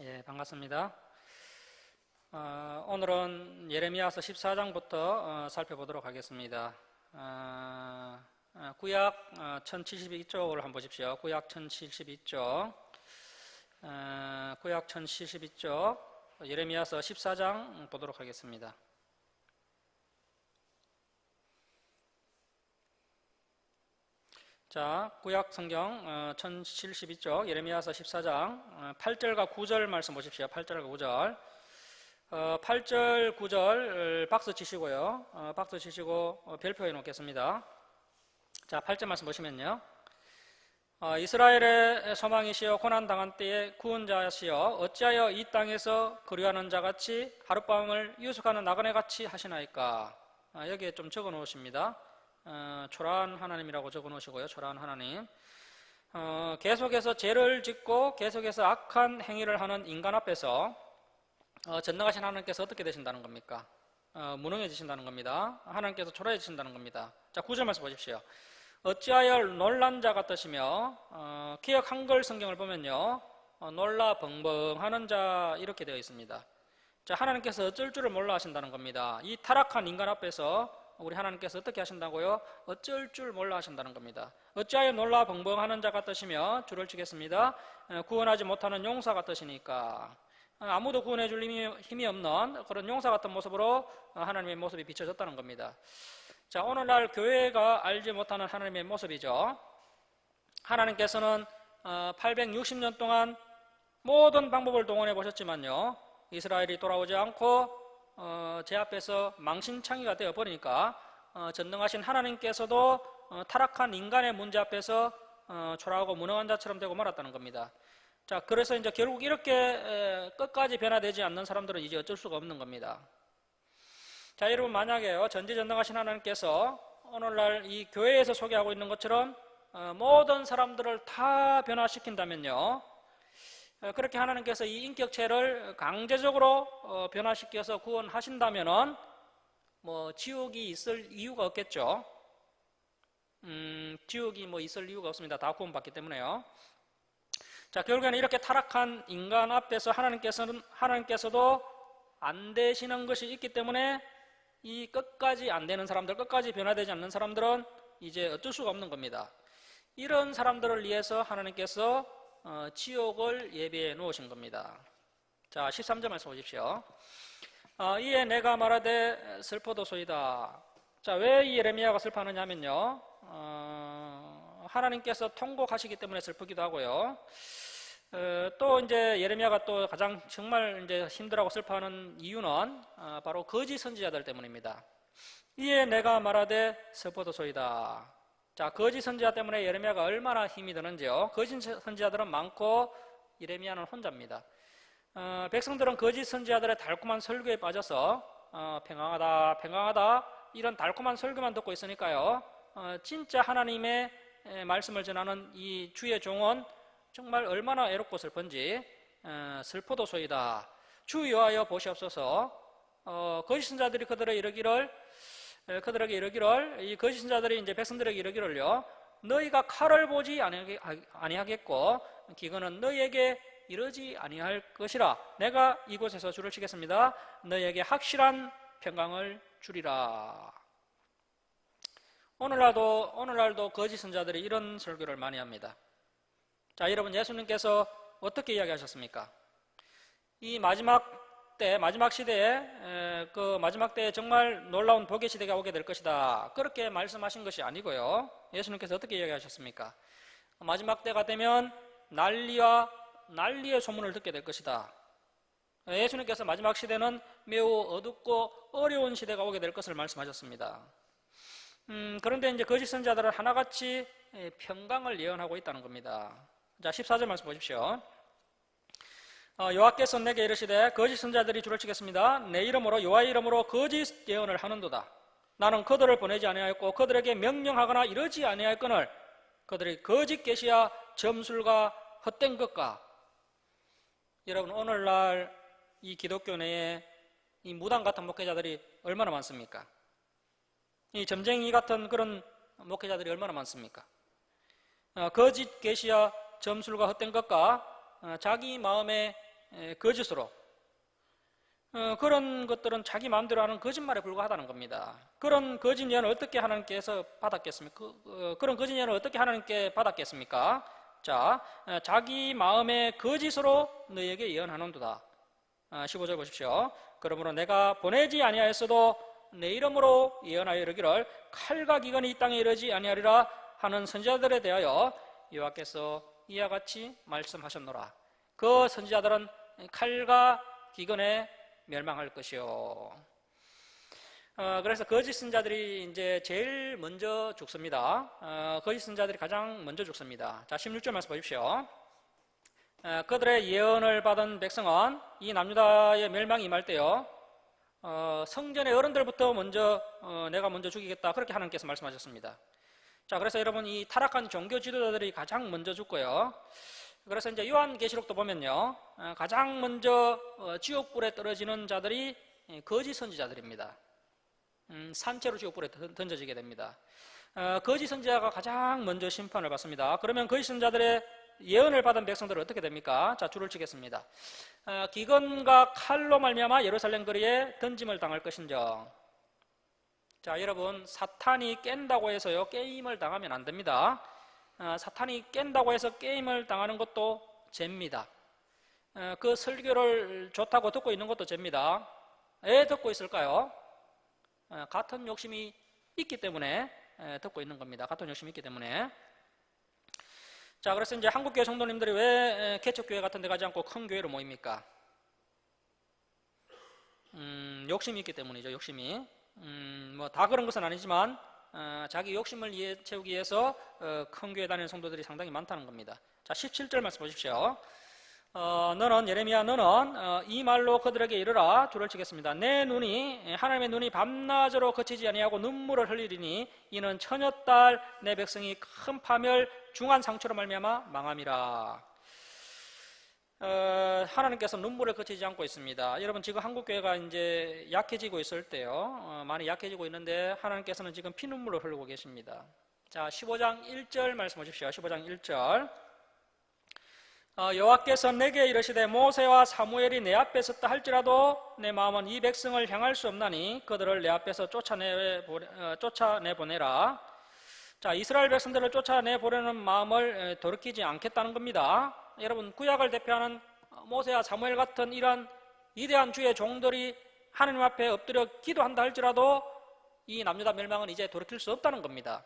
예, 반갑습니다. 오늘은 예레미야서 14장부터 살펴보도록 하겠습니다. 구약 1072쪽을 한번 보십시오. 구약 1072쪽, 구약 1072쪽, 예레미야서 14장 보도록 하겠습니다. 자, 구약 성경 1072쪽 예레미야서 14장 8절과 9절 말씀 보십시오. 8절과 9절. 8절, 9절 박수 치시고요. 박수 치시고 별표해 놓겠습니다. 자, 8절 말씀 보시면요. 이스라엘의 소망이시여 고난당한 때에 구원자시여 어찌하여 이 땅에서 거류하는 자같이 하룻밤을 유숙하는 나그네같이 하시나이까. 여기에 좀 적어 놓으십니다. 초라한 하나님이라고 적어 놓으시고요. 초라한 하나님. 계속해서 죄를 짓고 계속해서 악한 행위를 하는 인간 앞에서 전능하신 하나님께서 어떻게 되신다는 겁니까? 무능해지신다는 겁니다. 하나님께서 초라해지신다는 겁니다. 자, 9절 말씀 보십시오. 어찌하여 놀란 자 같으시며 기억 한글 성경을 보면요, 놀라 벙벙하는 자 이렇게 되어 있습니다. 자, 하나님께서 어쩔 줄을 몰라 하신다는 겁니다. 이 타락한 인간 앞에서 우리 하나님께서 어떻게 하신다고요? 어쩔 줄 몰라 하신다는 겁니다. 어찌하여 놀라 벙벙하는 자 같으시며, 줄을 치겠습니다. 구원하지 못하는 용사 같으시니까. 아무도 구원해 줄 힘이 없는 그런 용사 같은 모습으로 하나님의 모습이 비춰졌다는 겁니다. 자, 오늘날 교회가 알지 못하는 하나님의 모습이죠. 하나님께서는 860년 동안 모든 방법을 동원해 보셨지만요, 이스라엘이 돌아오지 않고 제 앞에서 망신창이가 되어버리니까 전능하신 하나님께서도 타락한 인간의 문제 앞에서 초라하고 무능한 자처럼 되고 말았다는 겁니다. 자, 그래서 이제 결국 이렇게 끝까지 변화되지 않는 사람들은 이제 어쩔 수가 없는 겁니다. 자, 여러분, 만약에요, 전지전능하신 하나님께서 오늘날 이 교회에서 소개하고 있는 것처럼 모든 사람들을 다 변화시킨다면요, 그렇게 하나님께서 이 인격체를 강제적으로 변화시켜서 구원하신다면은 뭐 지옥이 있을 이유가 없겠죠. 지옥이 뭐 있을 이유가 없습니다. 다 구원받기 때문에요. 자, 결국에는 이렇게 타락한 인간 앞에서 하나님께서도 안 되시는 것이 있기 때문에 이 끝까지 안 되는 사람들, 끝까지 변화되지 않는 사람들은 이제 어쩔 수가 없는 겁니다. 이런 사람들을 위해서 하나님께서 지옥을 예비해 놓으신 겁니다. 자, 13절 말씀 보십시오. 이에 내가 말하되 슬퍼도소이다. 자, 왜 이 예레미야가 슬퍼하느냐 하면요, 하나님께서 통곡하시기 때문에 슬프기도 하고요, 또 이제 예레미야가 또 가장 정말 이제 힘들어하고 슬퍼하는 이유는 바로 거짓 선지자들 때문입니다. 이에 내가 말하되 슬퍼도소이다. 자, 거짓 선지자 때문에 예레미야가 얼마나 힘이 드는지요. 거짓 선지자들은 많고 예레미야는 혼자입니다. 백성들은 거짓 선지자들의 달콤한 설교에 빠져서 평안하다 평안하다 이런 달콤한 설교만 듣고 있으니까요, 진짜 하나님의 말씀을 전하는 이 주의 종은 정말 얼마나 애롭고 슬픈지. 슬퍼도소이다. 주 여호와여 보시옵소서. 거짓 선지자들이 그들에게 이르기를, 이 거짓 선지자들이 이제 백성들에게 이르기를요, 너희가 칼을 보지 아니하겠고 기근은 너희에게 이르지 아니할 것이라. 내가 이곳에서 줄을 치겠습니다. 너희에게 확실한 평강을 주리라. 오늘날도 거짓 선지자들이 이런 설교를 많이 합니다. 자, 여러분, 예수님께서 어떻게 이야기하셨습니까? 이 마지막 시대에, 그 마지막 때에 정말 놀라운 복의 시대가 오게 될 것이다, 그렇게 말씀하신 것이 아니고요, 예수님께서 어떻게 이야기하셨습니까? 마지막 때가 되면 난리의 소문을 듣게 될 것이다. 예수님께서 마지막 시대는 매우 어둡고 어려운 시대가 오게 될 것을 말씀하셨습니다. 그런데 이제 거짓 선지자들은 하나같이 평강을 예언하고 있다는 겁니다. 자, 14절 말씀 보십시오. 여호와께서 내게 이르시되 거짓 선지자들이 줄을 치겠습니다. 내 이름으로, 여호와의 이름으로 거짓 예언을 하는도다. 나는 그들을 보내지 아니하였고 그들에게 명령하거나 이러지 아니하였거늘 그들이 거짓 계시야 점술과 헛된 것과. 여러분, 오늘날 이 기독교 내에 이 무당 같은 목회자들이 얼마나 많습니까? 이 점쟁이 같은 그런 목회자들이 얼마나 많습니까? 거짓 계시야 점술과 헛된 것과 자기 마음에 거짓으로 그런 것들은 자기 마음대로 하는 거짓말에 불과하다는 겁니다. 그런 거짓 예언을 어떻게 하나님께서 받았겠습니까? 그런 거짓 예언을 어떻게 하나님께 받았겠습니까? 자, 자기 마음의 거짓으로 너희에게 예언하는도다. 15절 보십시오. 그러므로 내가 보내지 아니하였어도 내 이름으로 예언하여 이르기를 칼과 기근이 이 땅에 이르지 아니하리라 하는 선지자들에 대하여 여호와께서 이와 같이 말씀하셨노라. 그 선지자들은 칼과 기근에 멸망할 것이요. 그래서 거짓 선자들이 이제 제일 먼저 죽습니다. 거짓 선자들이 가장 먼저 죽습니다. 자, 16절 말씀 보십시오. 그들의 예언을 받은 백성은 이 남유다의 멸망이 임할 때요, 성전의 어른들부터 먼저 내가 먼저 죽이겠다, 그렇게 하나님께서 말씀하셨습니다. 자, 그래서 여러분, 이 타락한 종교 지도자들이 가장 먼저 죽고요. 그래서 이제 요한계시록도 보면요, 가장 먼저 지옥불에 떨어지는 자들이 거짓 선지자들입니다. 산채로 지옥불에 던져지게 됩니다. 거짓 선지자가 가장 먼저 심판을 받습니다. 그러면 거짓 선지자들의 예언을 받은 백성들은 어떻게 됩니까? 자, 줄을 치겠습니다. 기근과 칼로 말미암아 예루살렘 거리에 던짐을 당할 것인정. 자, 여러분, 사탄이 깬다고 해서요 게임을 당하면 안 됩니다. 사탄이 깬다고 해서 게임을 당하는 것도 죄입니다. 그 설교를 좋다고 듣고 있는 것도 죄입니다. 왜 듣고 있을까요? 같은 욕심이 있기 때문에 듣고 있는 겁니다. 같은 욕심이 있기 때문에. 자, 그래서 이제 한국교회 성도님들이 왜 개척교회 같은 데 가지 않고 큰 교회로 모입니까? 욕심이 있기 때문이죠. 욕심이. 뭐 다 그런 것은 아니지만 자기 욕심을 채우기 위해서 큰 교회 다니는 성도들이 상당히 많다는 겁니다. 자, 17절 말씀 보십시오. 너는, 예레미야, 너는 이 말로 그들에게 이르라. 줄을 치겠습니다. 내 눈이, 하나님의 눈이 밤낮으로 그치지 아니하고 눈물을 흘리리니 이는 처녀딸 내 백성이 큰 파멸 중한 상처로 말미암아 망함이라. 하나님께서 눈물을 그치지 않고 있습니다. 여러분, 지금 한국교회가 이제 약해지고 있을 때요, 많이 약해지고 있는데 하나님께서는 지금 피눈물을 흘리고 계십니다. 자, 15장 1절 말씀 보십시오. 15장 1절. 여호와께서 내게 이르시되 모세와 사무엘이 내 앞에 섰다 할지라도 내 마음은 이 백성을 향할 수 없나니 그들을 내 앞에서 쫓아내보내라. 자, 이스라엘 백성들을 쫓아내보려는 마음을 돌이키지 않겠다는 겁니다. 여러분, 구약을 대표하는 모세와 사무엘 같은 이러한 위대한 주의 종들이 하나님 앞에 엎드려 기도한다 할지라도 이 남유다 멸망은 이제 돌이킬 수 없다는 겁니다.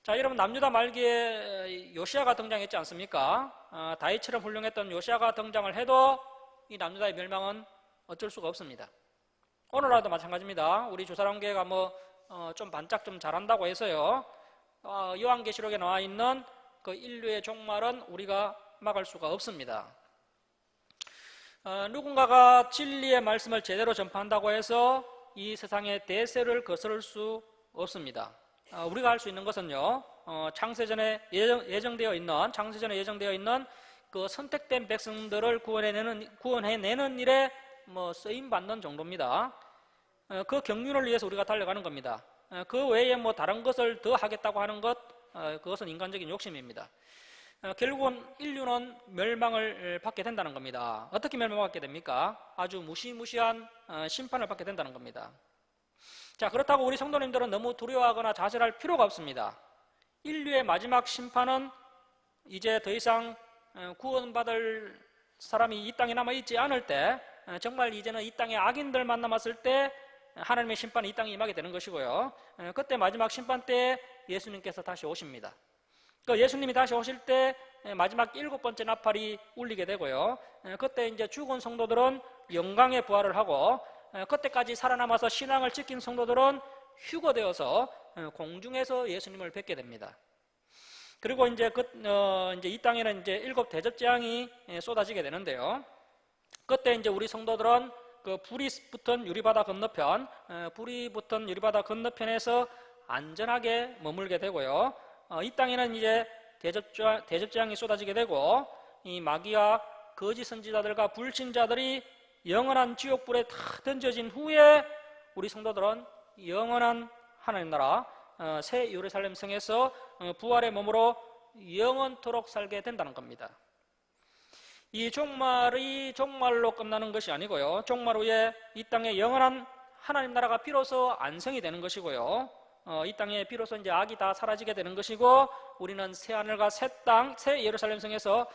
자, 여러분, 남유다 말기에 요시아가 등장했지 않습니까? 다윗처럼 훌륭했던 요시아가 등장을 해도 이 남유다의 멸망은 어쩔 수가 없습니다. 오늘날도 마찬가지입니다. 우리 주사랑교회가 좀 반짝 좀 잘한다고 해서요, 요한계시록에 나와 있는 그 인류의 종말은 우리가 막을 수가 없습니다. 누군가가 진리의 말씀을 제대로 전파한다고 해서 이 세상의 대세를 거스를 수 없습니다. 우리가 할 수 있는 것은요, 창세전에 예정되어 있는 그 선택된 백성들을 구원해내는 일에 쓰임 받는 정도입니다. 그 경륜을 위해서 우리가 달려가는 겁니다. 그 외에 다른 것을 더 하겠다고 하는 것, 그것은 인간적인 욕심입니다. 결국은 인류는 멸망을 받게 된다는 겁니다. 어떻게 멸망받게 됩니까? 아주 무시무시한 심판을 받게 된다는 겁니다. 자, 그렇다고 우리 성도님들은 너무 두려워하거나 좌절할 필요가 없습니다. 인류의 마지막 심판은 이제 더 이상 구원받을 사람이 이 땅에 남아있지 않을 때, 정말 이제는 이 땅에 악인들만 남았을 때 하나님의 심판이 이 땅에 임하게 되는 것이고요, 그때 마지막 심판 때 예수님께서 다시 오십니다. 그 예수님이 다시 오실 때 마지막 7번째 나팔이 울리게 되고요, 그때 이제 죽은 성도들은 영광의 부활을 하고, 그때까지 살아남아서 신앙을 지킨 성도들은 휴거되어서 공중에서 예수님을 뵙게 됩니다. 그리고 이제 이 땅에는 이제 7 대접재앙이 쏟아지게 되는데요, 그때 이제 우리 성도들은 그 불이 붙은 유리바다 건너편에서 안전하게 머물게 되고요, 이 땅에는 이제 대접재앙이 쏟아지게 되고, 이 마귀와 거짓 선지자들과 불신자들이 영원한 지옥불에 다 던져진 후에 우리 성도들은 영원한 하나님 나라 새 예루살렘 성에서 부활의 몸으로 영원토록 살게 된다는 겁니다. 이 종말이 종말로 끝나는 것이 아니고요. 종말 후에 이 땅에 영원한 하나님 나라가 비로소 안성이 되는 것이고요. 이 땅에 비로소 이제 악이 다 사라지게 되는 것이고 우리는 새 하늘과 새 땅, 새 예루살렘 성에서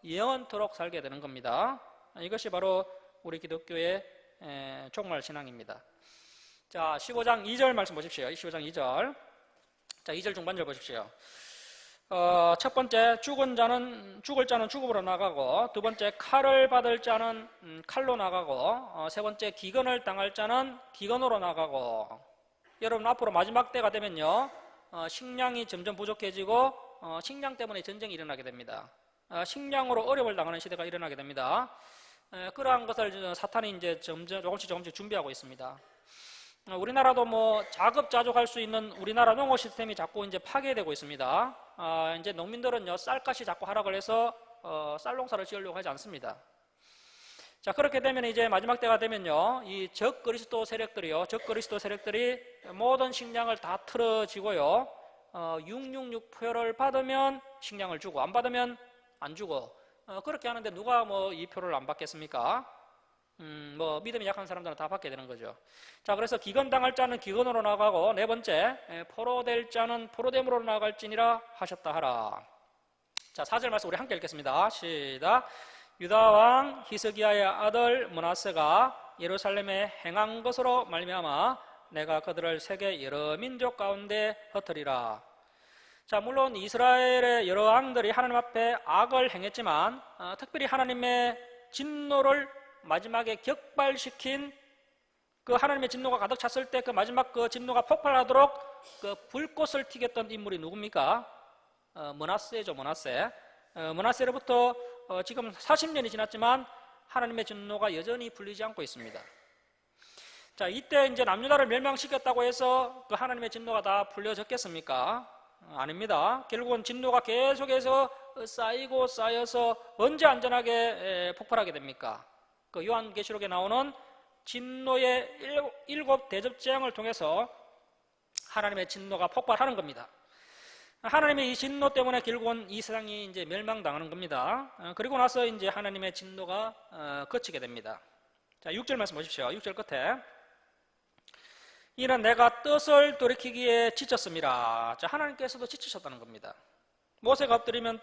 영원토록 살게 되는 겁니다. 이것이 바로 우리 기독교의 종말 신앙입니다. 자, 15장 2절 말씀 보십시오. 15장 2절. 자, 2절 중반절 보십시오. 첫 번째, 죽을 자는 죽음으로 나가고, 두 번째, 칼을 받을 자는 칼로 나가고, 세 번째, 기근을 당할 자는 기근으로 나가고. 여러분, 앞으로 마지막 때가 되면요, 식량이 점점 부족해지고, 식량 때문에 전쟁이 일어나게 됩니다. 식량으로 어려움을 당하는 시대가 일어나게 됩니다. 그러한 것을 사탄이 이제 조금씩 준비하고 있습니다. 우리나라도 뭐 자급자족할 수 있는 우리나라 농업 시스템이 자꾸 이제 파괴되고 있습니다. 이제 농민들은요, 쌀값이 자꾸 하락을 해서 쌀 농사를 지으려고 하지 않습니다. 자, 그렇게 되면 이제 마지막 때가 되면요, 이 적그리스도 세력들이 모든 식량을 다 틀어지고요, 666 표를 받으면 식량을 주고 안 받으면 안 주고, 그렇게 하는데 누가 뭐 이 표를 안 받겠습니까? 뭐 믿음이 약한 사람들은 다 받게 되는 거죠. 자, 그래서 기근당할 자는 기근으로 나가고, 네 번째, 포로될 자는 포로됨으로 나갈지니라 하셨다 하라. 자, 4절 말씀 우리 함께 읽겠습니다. 시작. 유다 왕 히스기야의 아들 므낫세가 예루살렘에 행한 것으로 말미암아 내가 그들을 세계 여러 민족 가운데 흩으리라. 자, 물론 이스라엘의 여러 왕들이 하나님 앞에 악을 행했지만, 특별히 하나님의 진노를 마지막에 격발시킨, 그 하나님의 진노가 가득 찼을 때 그 마지막 그 진노가 폭발하도록 그 불꽃을 튀겼던 인물이 누굽니까? 므낫세죠. 므낫세로부터 지금 40년이 지났지만 하나님의 진노가 여전히 풀리지 않고 있습니다. 자, 이때 이제 남유다를 멸망시켰다고 해서 그 하나님의 진노가 다 풀려졌겠습니까? 아닙니다. 결국은 진노가 계속해서 쌓이고 쌓여서 언제 안전하게 폭발하게 됩니까? 그 요한계시록에 나오는 진노의 7 대접재앙을 통해서 하나님의 진노가 폭발하는 겁니다. 하나님의 이 진노 때문에 결국은 이 세상이 이제 멸망당하는 겁니다. 그리고 나서 이제 하나님의 진노가 그치게 됩니다. 자, 6절 말씀 보십시오. 6절 끝에. 이는 내가 뜻을 돌이키기에 지쳤습니다. 자, 하나님께서도 지치셨다는 겁니다. 모세가 엎드리면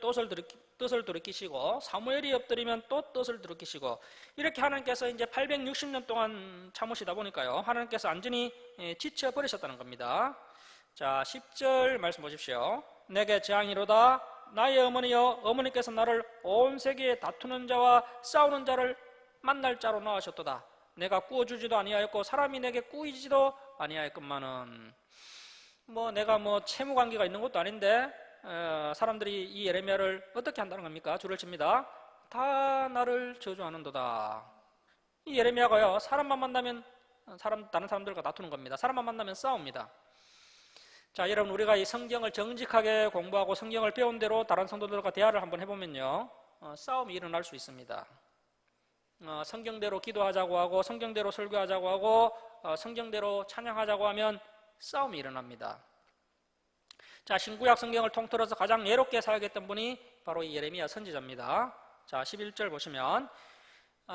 뜻을 돌이키시고, 사무엘이 엎드리면 또 뜻을 돌이키시고, 이렇게 하나님께서 이제 860년 동안 참으시다 보니까요, 하나님께서 완전히 지쳐버리셨다는 겁니다. 자, 10절 말씀 보십시오. 내게 재앙이로다. 나의 어머니여, 어머니께서 나를 온 세계에 다투는 자와 싸우는 자를 만날 자로 낳으셨도다. 내가 꾸어주지도 아니하였고 사람이 내게 꾸이지도 아니하였건만은. 뭐 내가 뭐 채무 관계가 있는 것도 아닌데 사람들이 이 예레미야를 어떻게 한다는 겁니까? 줄을 칩니다. 다 나를 저주하는도다. 이 예레미야가요, 사람만 만나면 다른 사람들과 다투는 겁니다. 사람만 만나면 싸웁니다. 자, 여러분, 우리가 이 성경을 정직하게 공부하고 성경을 배운 대로 다른 성도들과 대화를 한번 해보면요, 싸움이 일어날 수 있습니다. 성경대로 기도하자고 하고, 성경대로 설교하자고 하고, 성경대로 찬양하자고 하면 싸움이 일어납니다. 자, 신구약 성경을 통틀어서 가장 예롭게 살아겠던 분이 바로 이 예레미야 선지자입니다. 자, 11절 보시면,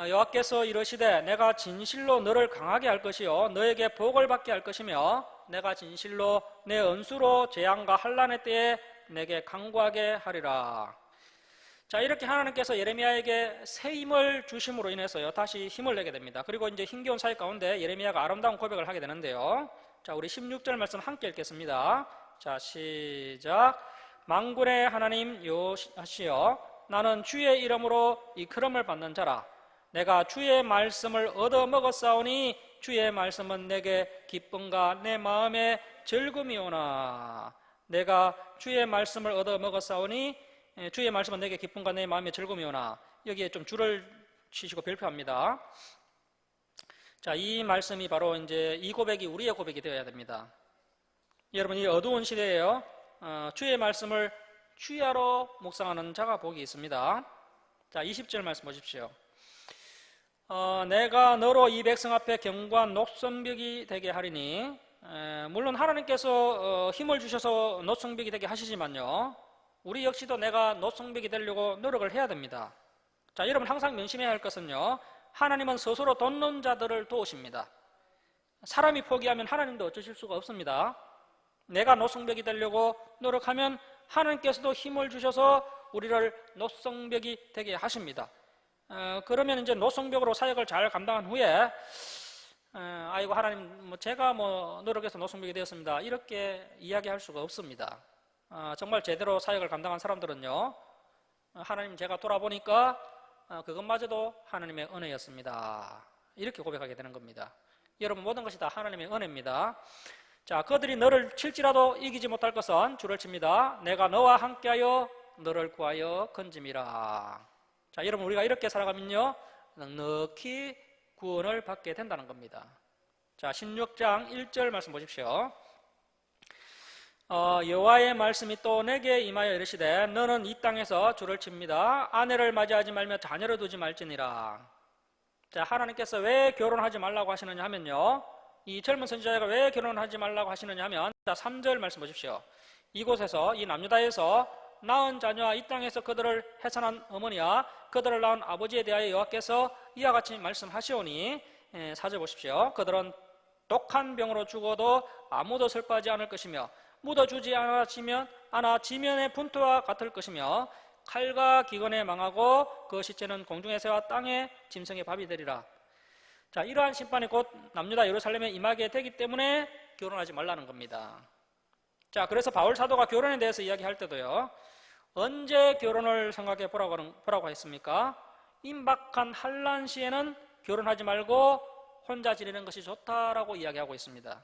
여호와께서 이르시되 내가 진실로 너를 강하게 할 것이요 너에게 복을 받게 할 것이며 내가 진실로 내 은수로 재앙과 환난의 때에 내게 강구하게 하리라. 자, 이렇게 하나님께서 예레미야에게 새 힘을 주심으로 인해서요, 다시 힘을 내게 됩니다. 그리고 이제 힘겨운 사역 가운데 예레미야가 아름다운 고백을 하게 되는데요. 자, 우리 16절 말씀 함께 읽겠습니다. 자, 시작. 만군의 하나님 여호와시여, 나는 주의 이름으로 이끌음을 받는 자라. 내가 주의 말씀을 얻어 먹었사오니 주의 말씀은 내게 기쁨과 내 마음에 즐거움이오나. 내가 주의 말씀을 얻어 먹었사오니 주의 말씀은 내게 기쁨과 내 마음에 즐거움이오나. 여기에 좀 줄을 치시고 별표합니다. 자, 이 말씀이 바로 이제 이 고백이 우리의 고백이 되어야 됩니다. 여러분, 이 어두운 시대에요, 주의 말씀을 주야로 묵상하는 자가 복이 있습니다. 자, 20절 말씀 보십시오. 내가 너로 이 백성 앞에 견고한 녹성벽이 되게 하리니. 물론 하나님께서 힘을 주셔서 녹성벽이 되게 하시지만요, 우리 역시도 내가 녹성벽이 되려고 노력을 해야 됩니다. 자, 여러분 항상 명심해야 할 것은요, 하나님은 스스로 돕는 자들을 도우십니다. 사람이 포기하면 하나님도 어쩌실 수가 없습니다. 내가 노성벽이 되려고 노력하면 하나님께서도 힘을 주셔서 우리를 노성벽이 되게 하십니다. 그러면 이제 노성벽으로 사역을 잘 감당한 후에 아이고 하나님 제가 노력해서 노성벽이 되었습니다, 이렇게 이야기할 수가 없습니다. 정말 제대로 사역을 감당한 사람들은요, 하나님 제가 돌아보니까 그것마저도 하나님의 은혜였습니다, 이렇게 고백하게 되는 겁니다. 여러분 모든 것이 다 하나님의 은혜입니다. 자, 그들이 너를 칠지라도 이기지 못할 것은 줄을 칩니다. 내가 너와 함께하여 너를 구하여 건짐이라. 자, 여러분 우리가 이렇게 살아가면요, 넉넉히 구원을 받게 된다는 겁니다. 자, 16장 1절 말씀 보십시오. 여호와의 말씀이 또 내게 임하여 이르시되 너는 이 땅에서 줄을 칩니다. 아내를 맞이하지 말며 자녀를 두지 말지니라. 자, 하나님께서 왜 결혼하지 말라고 하시느냐 하면요, 이 젊은 선지자가 왜 결혼하지 말라고 하시느냐 하면, 자, 3절 말씀 보십시오. 이곳에서 이 남유다에서 낳은 자녀와 이 땅에서 그들을 해산한 어머니와 그들을 낳은 아버지에 대하여 여호와께서 이와 같이 말씀하시오니, 4절 보십시오. 그들은 독한 병으로 죽어도 아무도 슬퍼하지 않을 것이며 묻어주지 않아 지면의 분투와 같을 것이며 칼과 기근에 망하고 그 시체는 공중의 새와 땅의 짐승의 밥이 되리라. 자, 이러한 심판이 곧 남유다 예루살렘에 임하게 되기 때문에 결혼하지 말라는 겁니다. 자, 그래서 바울 사도가 결혼에 대해서 이야기할 때도요, 언제 결혼을 생각해 보라고 했습니까? 임박한 환난 시에는 결혼하지 말고 혼자 지내는 것이 좋다라고 이야기하고 있습니다.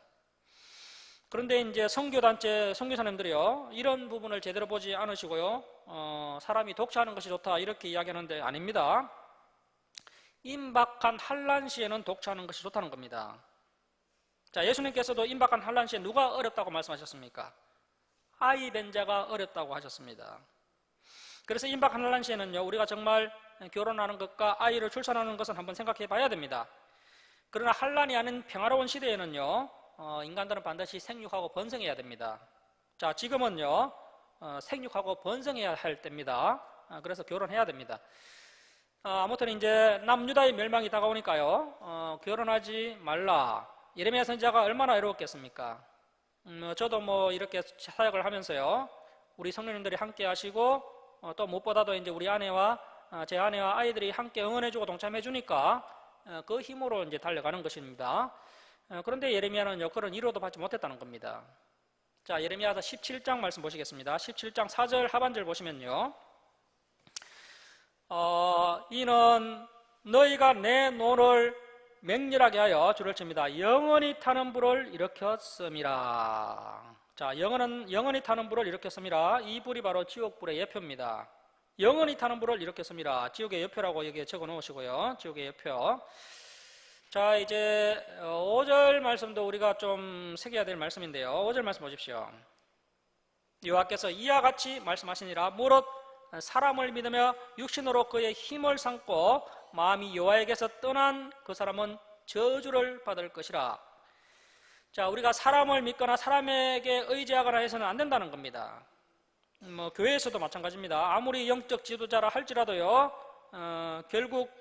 그런데 이제 선교단체 선교사님들이요, 이런 부분을 제대로 보지 않으시고요, 사람이 독차하는 것이 좋다 이렇게 이야기하는데 아닙니다. 임박한 환난 시에는 독차하는 것이 좋다는 겁니다. 자, 예수님께서도 임박한 환난 시에 누가 어렵다고 말씀하셨습니까? 아이 된 자가 어렵다고 하셨습니다. 그래서 임박한 환난 시에는요, 우리가 정말 결혼하는 것과 아이를 출산하는 것은 한번 생각해 봐야 됩니다. 그러나 환난이 아닌 평화로운 시대에는요, 인간들은 반드시 생육하고 번성해야 됩니다. 자, 지금은요, 생육하고 번성해야 할 때입니다. 그래서 결혼해야 됩니다. 아무튼 이제 남유다의 멸망이 다가오니까요, 결혼하지 말라. 예레미야 선지자가 얼마나 외로웠겠습니까? 저도 이렇게 사역을 하면서요, 우리 성도님들이 함께 하시고 또 무엇보다도 이제 우리 아내와 제 아내와 아이들이 함께 응원해주고 동참해주니까 그 힘으로 이제 달려가는 것입니다. 그런데 예레미야는요, 그런 위로도 받지 못했다는 겁니다. 자, 예레미야서 17장 말씀 보시겠습니다. 17장 4절 하반절 보시면요, 이는 너희가 내 노를 맹렬하게 하여 줄을 칩니다. 영원히 타는 불을 일으켰음이라. 자, 영원히 타는 불을 일으켰음이라. 이 불이 바로 지옥불의 예표입니다. 영원히 타는 불을 일으켰음이라. 지옥의 예표라고 여기에 적어 놓으시고요, 지옥의 예표. 자, 이제 5절 말씀도 우리가 좀 새겨야 될 말씀인데요, 5절 말씀 보십시오. 여호와께서 이와 같이 말씀하시니라. 무릇 사람을 믿으며 육신으로 그의 힘을 삼고 마음이 여호와에게서 떠난 그 사람은 저주를 받을 것이라. 자, 우리가 사람을 믿거나 사람에게 의지하거나 해서는 안 된다는 겁니다. 교회에서도 마찬가지입니다. 아무리 영적 지도자라 할지라도요, 결국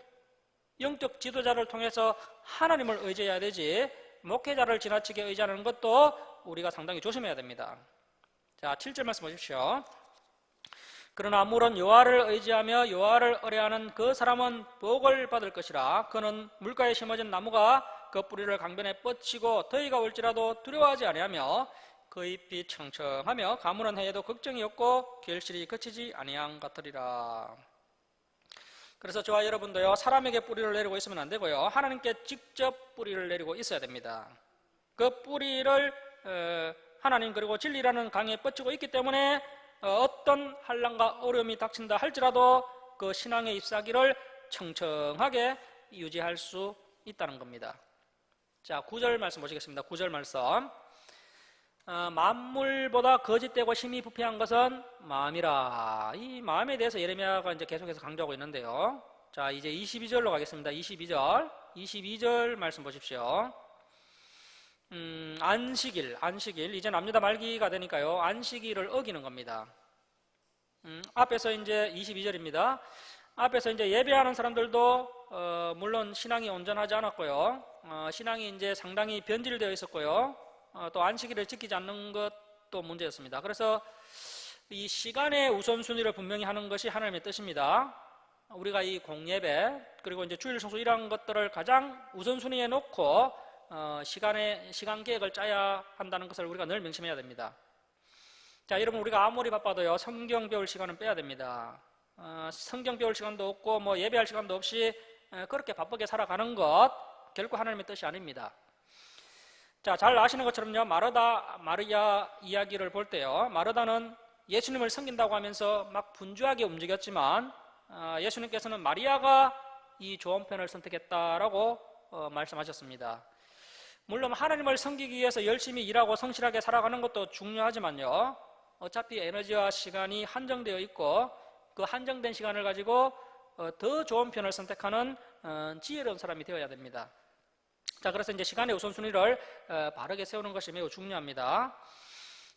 영적 지도자를 통해서 하나님을 의지해야 되지, 목회자를 지나치게 의지하는 것도 우리가 상당히 조심해야 됩니다. 자, 7절 말씀 보십시오. 그러나 물은 여호와를 의지하며 여호와를 의뢰하는 그 사람은 복을 받을 것이라. 그는 물가에 심어진 나무가 그 뿌리를 강변에 뻗치고 더위가 올지라도 두려워하지 아니하며 그 잎이 청청하며 가무는 해에도 걱정이 없고 결실이 그치지 아니함 같으리라. 그래서 저와 여러분도요, 사람에게 뿌리를 내리고 있으면 안 되고요, 하나님께 직접 뿌리를 내리고 있어야 됩니다. 그 뿌리를 하나님 그리고 진리라는 강에 뻗치고 있기 때문에 어떤 환난과 어려움이 닥친다 할지라도 그 신앙의 잎사귀를 청청하게 유지할 수 있다는 겁니다. 자, 9절 말씀 보시겠습니다. 9절 말씀. 만물보다 거짓되고 힘이 부패한 것은 마음이라. 이 마음에 대해서 예레미야가 이제 계속해서 강조하고 있는데요. 자, 이제 22절로 가겠습니다. 22절 말씀 보십시오. 안식일. 이제 남유다 말기가 되니까요, 안식일을 어기는 겁니다. 앞에서 이제 22절입니다. 앞에서 이제 예배하는 사람들도 물론 신앙이 온전하지 않았고요. 신앙이 이제 상당히 변질되어 있었고요. 또 안식일을 지키지 않는 것도 문제였습니다. 그래서 이 시간의 우선순위를 분명히 하는 것이 하나님의 뜻입니다. 우리가 이 공예배 그리고 이제 주일 성수 이런 것들을 가장 우선순위에 놓고 시간 계획을 짜야 한다는 것을 우리가 늘 명심해야 됩니다. 자, 여러분, 우리가 아무리 바빠도요 성경 배울 시간은 빼야 됩니다. 성경 배울 시간도 없고 뭐 예배할 시간도 없이 그렇게 바쁘게 살아가는 것 결코 하나님의 뜻이 아닙니다. 자, 잘 아시는 것처럼요 마르다 마리아 이야기를 볼 때요 마르다는 예수님을 섬긴다고 하면서 막 분주하게 움직였지만 예수님께서는 마리아가 이 좋은 편을 선택했다라고 말씀하셨습니다. 물론 하나님을 섬기기 위해서 열심히 일하고 성실하게 살아가는 것도 중요하지만요 어차피 에너지와 시간이 한정되어 있고 그 한정된 시간을 가지고 더 좋은 편을 선택하는 지혜로운 사람이 되어야 됩니다. 자, 그래서 이제 시간의 우선순위를 바르게 세우는 것이 매우 중요합니다.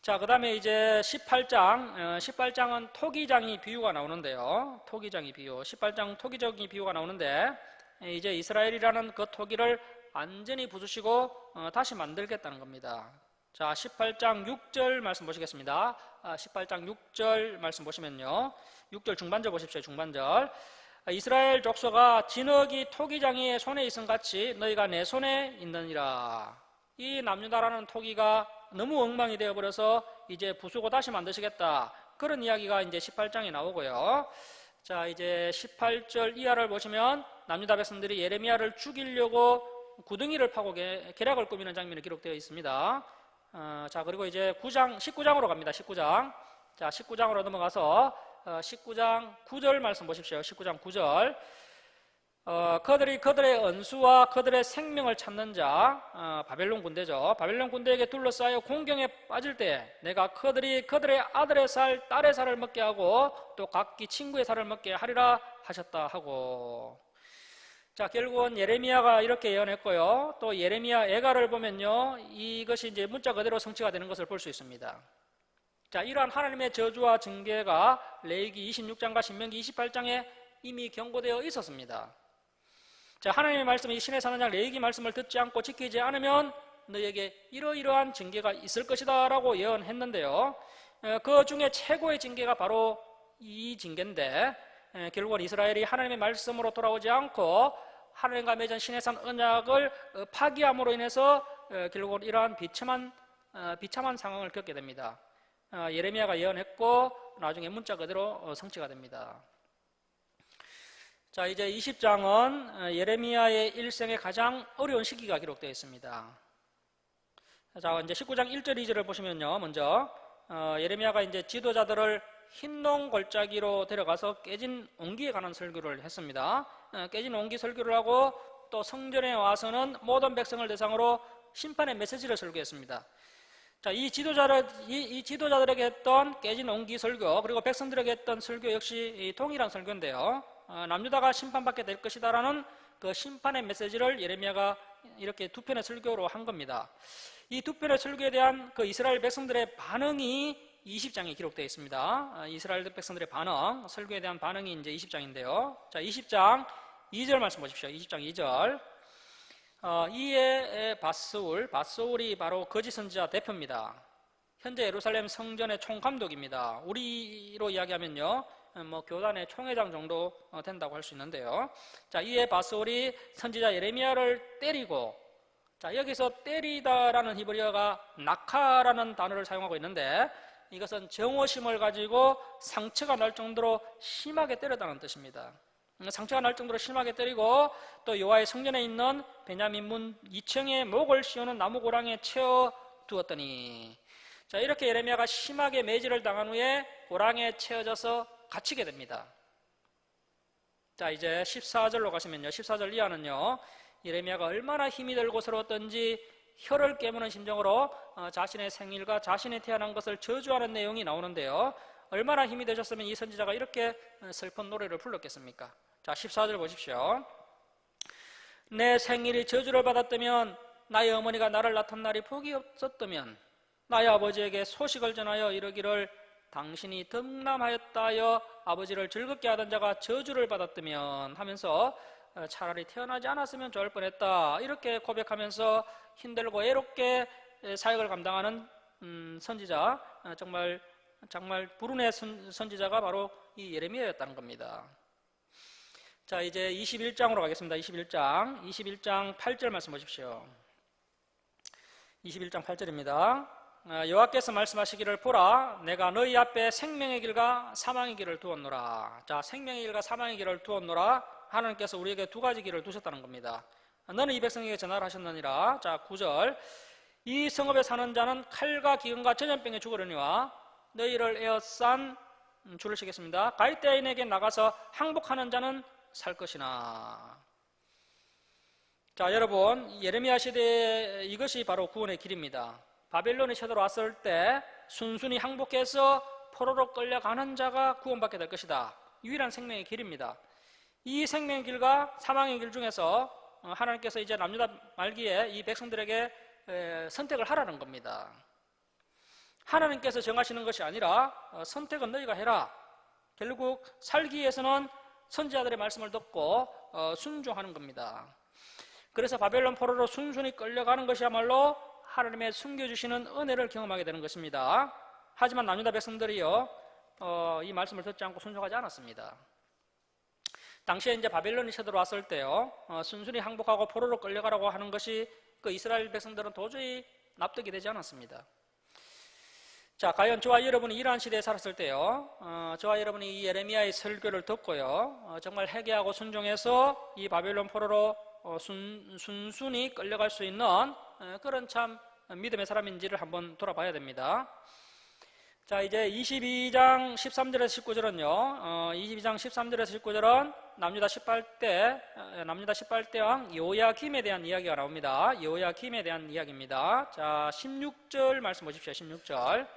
자, 그 다음에 이제 18장은 토기장이 비유가 나오는데요. 토기장이 비유, 18장 토기장이 비유가 나오는데 이제 이스라엘이라는 그 토기를 완전히 부수시고 다시 만들겠다는 겁니다. 자, 18장 6절 말씀 보시겠습니다. 18장 6절 말씀 보시면요 6절 중반절 보십시오. 중반절. 이스라엘 족속아 진흙이 토기장이의 손에 있음 같이 너희가 내 손에 있느니라. 이 남유다라는 토기가 너무 엉망이 되어버려서 이제 부수고 다시 만드시겠다, 그런 이야기가 이제 18장에 나오고요. 자, 이제 18절 이하를 보시면 남유다 백성들이 예레미야를 죽이려고 구덩이를 파고 계략을 꾸미는 장면이 기록되어 있습니다. 자, 그리고 이제 19장으로 갑니다. 19장. 자, 19장으로 넘어가서 19장 9절 말씀 보십시오. 19장 9절. 그들의 은수와 그들의 생명을 찾는 자, 바벨론 군대죠. 바벨론 군대에게 둘러싸여 공경에 빠질 때 내가 그들의 아들의 살, 딸의 살을 먹게 하고 또 각기 친구의 살을 먹게 하리라 하셨다 하고. 자, 결국은 예레미야가 이렇게 예언했고요. 또 예레미야 애가를 보면요 이것이 이제 문자 그대로 성취가 되는 것을 볼 수 있습니다. 자, 이러한 하나님의 저주와 징계가 레위기 26장과 신명기 28장에 이미 경고되어 있었습니다. 자, 하나님의 말씀이 신의 사는 장 레위기 말씀을 듣지 않고 지키지 않으면 너에게 이러이러한 징계가 있을 것이다 라고 예언했는데요, 그 중에 최고의 징계가 바로 이 징계인데 결국은 이스라엘이 하나님의 말씀으로 돌아오지 않고 하나님과 맺은 신의 산 언약을 파기함으로 인해서 결국은 이러한 비참한 상황을 겪게 됩니다. 예레미야가 예언했고 나중에 문자 그대로 성취가 됩니다. 자, 이제 20장은 예레미야의 일생의 가장 어려운 시기가 기록되어 있습니다. 자, 이제 19장 1절 2절을 보시면요, 먼저 예레미야가 이제 지도자들을 흰농 골짜기로 데려가서 깨진 옹기에 관한 설교를 했습니다. 깨진 옹기 설교를 하고 또 성전에 와서는 모든 백성을 대상으로 심판의 메시지를 설교했습니다. 자, 이 지도자들에게 했던 깨진 옹기 설교, 그리고 백성들에게 했던 설교 역시 동일한 설교인데요, 남유다가 심판받게 될 것이다라는 그 심판의 메시지를 예레미야가 이렇게 두 편의 설교로 한 겁니다. 이 두 편의 설교에 대한 그 이스라엘 백성들의 반응이 20장에 기록되어 있습니다. 이스라엘 백성들의 반응, 설교에 대한 반응이 이제 20장인데요. 자, 20장 2절 말씀 보십시오. 20장 2절. 이에 밧스울이 바로 거짓 선지자 대표입니다. 현재 예루살렘 성전의 총감독입니다. 우리로 이야기하면요, 뭐 교단의 총회장 정도 된다고 할 수 있는데요. 자, 이에 밧스울이 선지자 예레미야를 때리고, 자, 여기서 때리다라는 히브리어가 낙하라는 단어를 사용하고 있는데 이것은 정오심을 가지고 상처가 날 정도로 심하게 때렸다는 뜻입니다. 상처가 날 정도로 심하게 때리고 또 여호와의 성전에 있는 베냐민 문 2층에 목을 씌우는 나무 고랑에 채워 두었더니, 자, 이렇게 예레미야가 심하게 매질을 당한 후에 고랑에 채워져서 갇히게 됩니다. 자, 이제 14절로 가시면요, 14절 이하는요, 예레미야가 얼마나 힘이 들고서러웠던지 혀를 깨무는 심정으로 자신의 생일과 자신이 태어난 것을 저주하는 내용이 나오는데요, 얼마나 힘이 되셨으면 이 선지자가 이렇게 슬픈 노래를 불렀겠습니까? 자, 14절 보십시오. 내 생일이 저주를 받았다면, 나의 어머니가 나를 낳던 날이 복이 없었다면, 나의 아버지에게 소식을 전하여 이르기를 당신이 덕남하였다여 아버지를 즐겁게 하던 자가 저주를 받았다면 하면서 차라리 태어나지 않았으면 좋을 뻔했다, 이렇게 고백하면서 힘들고 애롭게 사역을 감당하는 선지자, 정말 불운의 선지자가 바로 이 예레미야였다는 겁니다. 자, 이제 21장으로 가겠습니다. 21장 8절 말씀 보십시오. 21장 8절입니다. 여호와께서 말씀하시기를, 보라, 내가 너희 앞에 생명의 길과 사망의 길을 두었노라. 자, 생명의 길과 사망의 길을 두었노라. 하나님께서 우리에게 두 가지 길을 두셨다는 겁니다. 너는 이 백성에게 전하를 하셨느니라. 자, 9절. 이 성읍에 사는 자는 칼과 기근과 전염병에 죽으려니와 너희를 에워싼, 줄을 치겠습니다. 갈대인에게 나가서 항복하는 자는 살 것이나. 자, 여러분, 예레미야 시대에 이것이 바로 구원의 길입니다. 바벨론이 쳐들어왔을 때 순순히 항복해서 포로로 끌려가는 자가 구원받게 될 것이다. 유일한 생명의 길입니다. 이 생명의 길과 사망의 길 중에서 하나님께서 이제 남유다 말기에 이 백성들에게 선택을 하라는 겁니다. 하나님께서 정하시는 것이 아니라 선택은 너희가 해라. 결국 살기 위해서는 선지자들의 말씀을 듣고 순종하는 겁니다. 그래서 바벨론 포로로 순순히 끌려가는 것이야말로 하나님의 숨겨주시는 은혜를 경험하게 되는 것입니다. 하지만 남유다 백성들이요, 이 말씀을 듣지 않고 순종하지 않았습니다. 당시에 이제 바벨론이 쳐들어왔을 때요, 순순히 항복하고 포로로 끌려가라고 하는 것이 그 이스라엘 백성들은 도저히 납득이 되지 않았습니다. 자, 과연 저와 여러분이 이러한 시대에 살았을 때요, 저와 여러분이 이 예레미야의 설교를 듣고요, 정말 회개하고 순종해서 이 바벨론 포로로 순순히 끌려갈 수 있는 그런 참 믿음의 사람인지를 한번 돌아봐야 됩니다. 자, 이제 22장 13절에서 19절은요, 22장 13절에서 19절은 남유다 18대 왕 요야김에 대한 이야기가 나옵니다. 요야김에 대한 이야기입니다. 자, 16절 말씀 보십시오. 16절.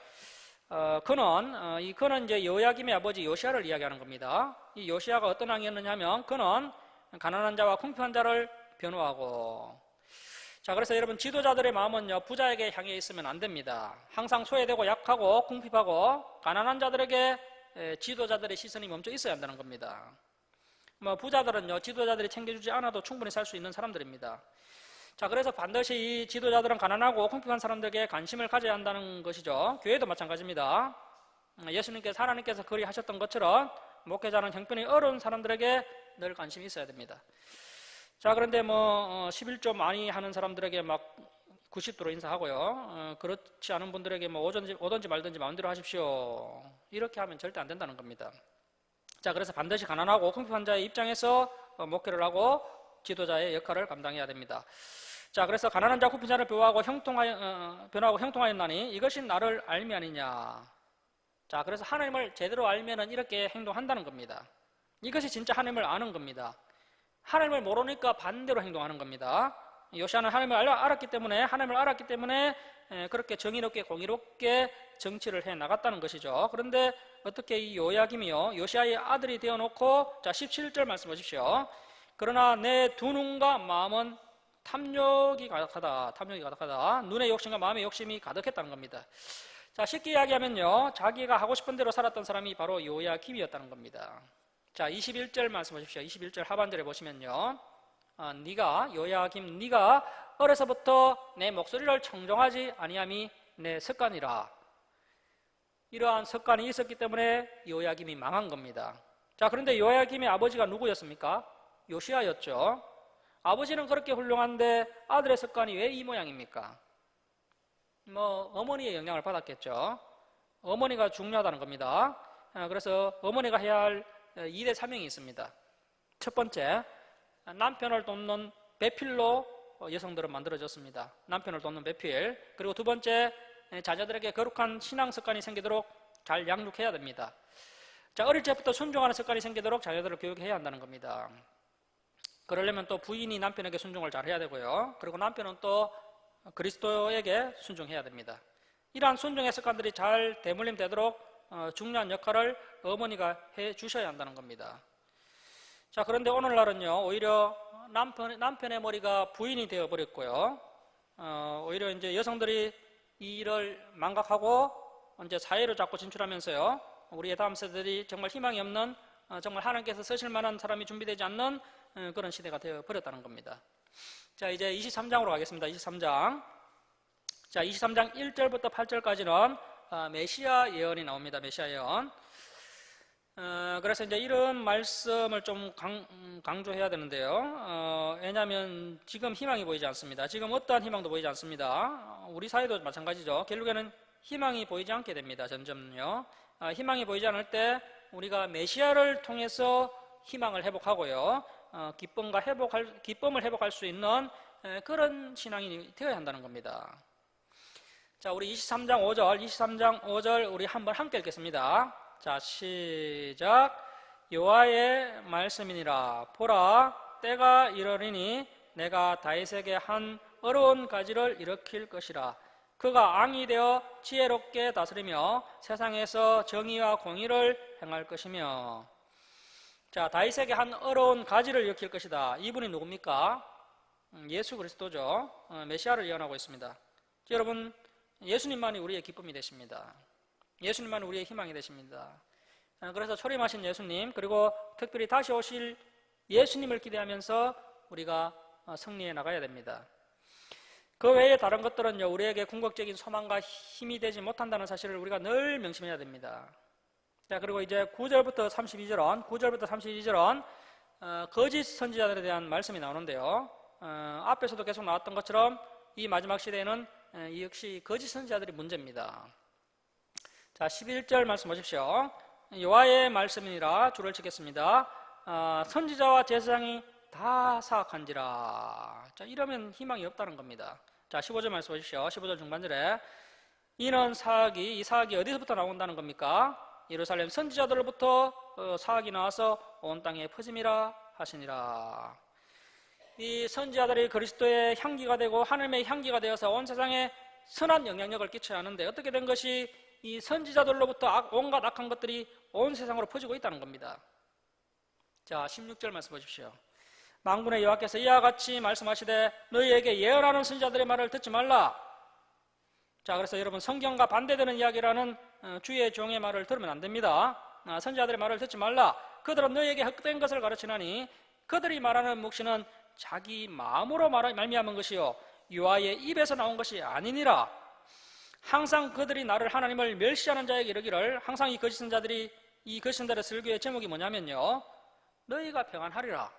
그는 이제 요야김의 아버지 요시야를 이야기하는 겁니다. 이 요시야가 어떤 왕이었느냐 하면, 그는 가난한 자와 궁핍한 자를 변호하고. 자, 그래서 여러분, 지도자들의 마음은요, 부자에게 향해 있으면 안 됩니다. 항상 소외되고 약하고 궁핍하고 가난한 자들에게 지도자들의 시선이 멈춰 있어야 한다는 겁니다. 부자들은요, 지도자들이 챙겨주지 않아도 충분히 살 수 있는 사람들입니다. 자, 그래서 반드시 이 지도자들은 가난하고 궁핍한 사람들에게 관심을 가져야 한다는 것이죠. 교회도 마찬가지입니다. 예수님께서, 하나님께서 그리하셨던 것처럼 목회자는 형편이 어려운 사람들에게 늘 관심이 있어야 됩니다. 자, 그런데 11조 많이 하는 사람들에게 막 90도로 인사하고요, 그렇지 않은 분들에게 오든지 말든지 마음대로 하십시오, 이렇게 하면 절대 안 된다는 겁니다. 자, 그래서 반드시 가난하고 궁핍한 자의 입장에서 목회를 하고 지도자의 역할을 감당해야 됩니다. 자, 그래서 가난한 자 궁핍한 자를 변호하고 형통하였나니 이것이 나를 알미 아니냐. 자, 그래서 하나님을 제대로 알면은 이렇게 행동한다는 겁니다. 이것이 진짜 하나님을 아는 겁니다. 하나님을 모르니까 반대로 행동하는 겁니다. 요시야는 하나님을 알았기 때문에 그렇게 정의롭게 공의롭게 정치를 해 나갔다는 것이죠. 그런데 어떻게 이 요야김이요, 요시야의 아들이 되어놓고, 자, 17절 말씀 보십시오. 그러나 내 두 눈과 마음은 탐욕이 가득하다. 눈의 욕심과 마음의 욕심이 가득했다는 겁니다. 자, 쉽게 이야기하면요, 자기가 하고 싶은 대로 살았던 사람이 바로 요야김이었다는 겁니다. 자, 21절 말씀 보십시오. 21절 하반절에 보시면요, 요야김, 네가 어려서부터 내 목소리를 청종하지 아니함이 내 습관이라. 이러한 습관이 있었기 때문에 요야김이 망한 겁니다. 자, 그런데 요야김의 아버지가 누구였습니까? 요시야였죠. 아버지는 그렇게 훌륭한데 아들의 습관이 왜 이 모양입니까? 어머니의 영향을 받았겠죠. 어머니가 중요하다는 겁니다. 그래서 어머니가 해야 할 2대 사명이 있습니다. 첫 번째, 남편을 돕는 배필로 여성들은 만들어졌습니다. 남편을 돕는 배필. 그리고 두 번째, 자녀들에게 거룩한 신앙 습관이 생기도록 잘 양육해야 됩니다. 자, 어릴 때부터 순종하는 습관이 생기도록 자녀들을 교육해야 한다는 겁니다. 그러려면 또 부인이 남편에게 순종을 잘 해야 되고요, 그리고 남편은 또 그리스도에게 순종해야 됩니다. 이러한 순종의 습관들이 잘 대물림 되도록 중요한 역할을 어머니가 해 주셔야 한다는 겁니다. 자, 그런데 오늘날은요, 오히려 남편의 머리가 부인이 되어 버렸고요, 오히려 이제 여성들이 이 일을 망각하고 이제 사회로 자꾸 진출하면서요, 우리의 다음 세대들이 정말 희망이 없는, 정말 하나님께서 쓰실 만한 사람이 준비되지 않는 그런 시대가 되어 버렸다는 겁니다. 자, 이제 23장으로 가겠습니다. 23장. 자, 23장 1절부터 8절까지는 메시아 예언이 나옵니다. 메시아 예언. 그래서 이제 이런 말씀을 좀 강조해야 되는데요. 왜냐하면 지금 희망이 보이지 않습니다. 지금 어떠한 희망도 보이지 않습니다. 우리 사회도 마찬가지죠. 결국에는 희망이 보이지 않게 됩니다. 점점요. 희망이 보이지 않을 때 우리가 메시아를 통해서 희망을 회복하고요, 기쁨을 회복할 수 있는 그런 신앙이 되어야 한다는 겁니다. 자, 우리 23장 5절 우리 한번 함께 읽겠습니다. 자, 시작. 여호와의 말씀이니라. 보라, 때가 이르리니 내가 다윗에게 한 어려운 가지를 일으킬 것이라. 그가 왕이 되어 지혜롭게 다스리며 세상에서 정의와 공의를 행할 것이며. 자, 다윗에게 한 어려운 가지를 일으킬 것이다. 이분이 누굽니까? 예수 그리스도죠. 메시아를 예언하고 있습니다. 여러분, 예수님만이 우리의 기쁨이 되십니다. 예수님만이 우리의 희망이 되십니다. 그래서 초림하신 예수님, 그리고 특별히 다시 오실 예수님을 기대하면서 우리가 승리해 나가야 됩니다. 그 외에 다른 것들은요, 우리에게 궁극적인 소망과 힘이 되지 못한다는 사실을 우리가 늘 명심해야 됩니다. 자, 그리고 이제 9절부터 32절은 거짓 선지자들에 대한 말씀이 나오는데요, 앞에서도 계속 나왔던 것처럼 이 마지막 시대에는 이 역시 거짓 선지자들이 문제입니다. 자, 11절 말씀 보십시오. 여호와의 말씀이니라. 줄을 치겠습니다. 선지자와 제사장이 다 사악한지라. 자, 이러면 희망이 없다는 겁니다. 자, 15절 말씀 보십시오. 15절 중반절에 이는 이 사악이 어디서부터 나온다는 겁니까? 예루살렘 선지자들로부터 사악이 나와서 온 땅에 퍼짐이라 하시니라. 이 선지자들이 그리스도의 향기가 되고 하나님의 향기가 되어서 온 세상에 선한 영향력을 끼쳐야 하는데, 어떻게 된 것이 이 선지자들로부터 온갖 악한 것들이 온 세상으로 퍼지고 있다는 겁니다. 자, 16절 말씀 보십시오. 만군의 여호와께서 이와 같이 말씀하시되 너희에게 예언하는 선지자들의 말을 듣지 말라. 자, 그래서 여러분, 성경과 반대되는 이야기라는 주의 종의 말을 들으면 안 됩니다. 선지자들의 말을 듣지 말라. 그들은 너희에게 헛된 것을 가르치나니 그들이 말하는 묵시는 자기 마음으로 말미암은 것이요 여호와의 입에서 나온 것이 아니니라. 항상 그들이 나를 하나님을 멸시하는 자에게 이르기를, 항상 이 거짓 선지자들의 설교의 제목이 뭐냐면요, 너희가 평안하리라.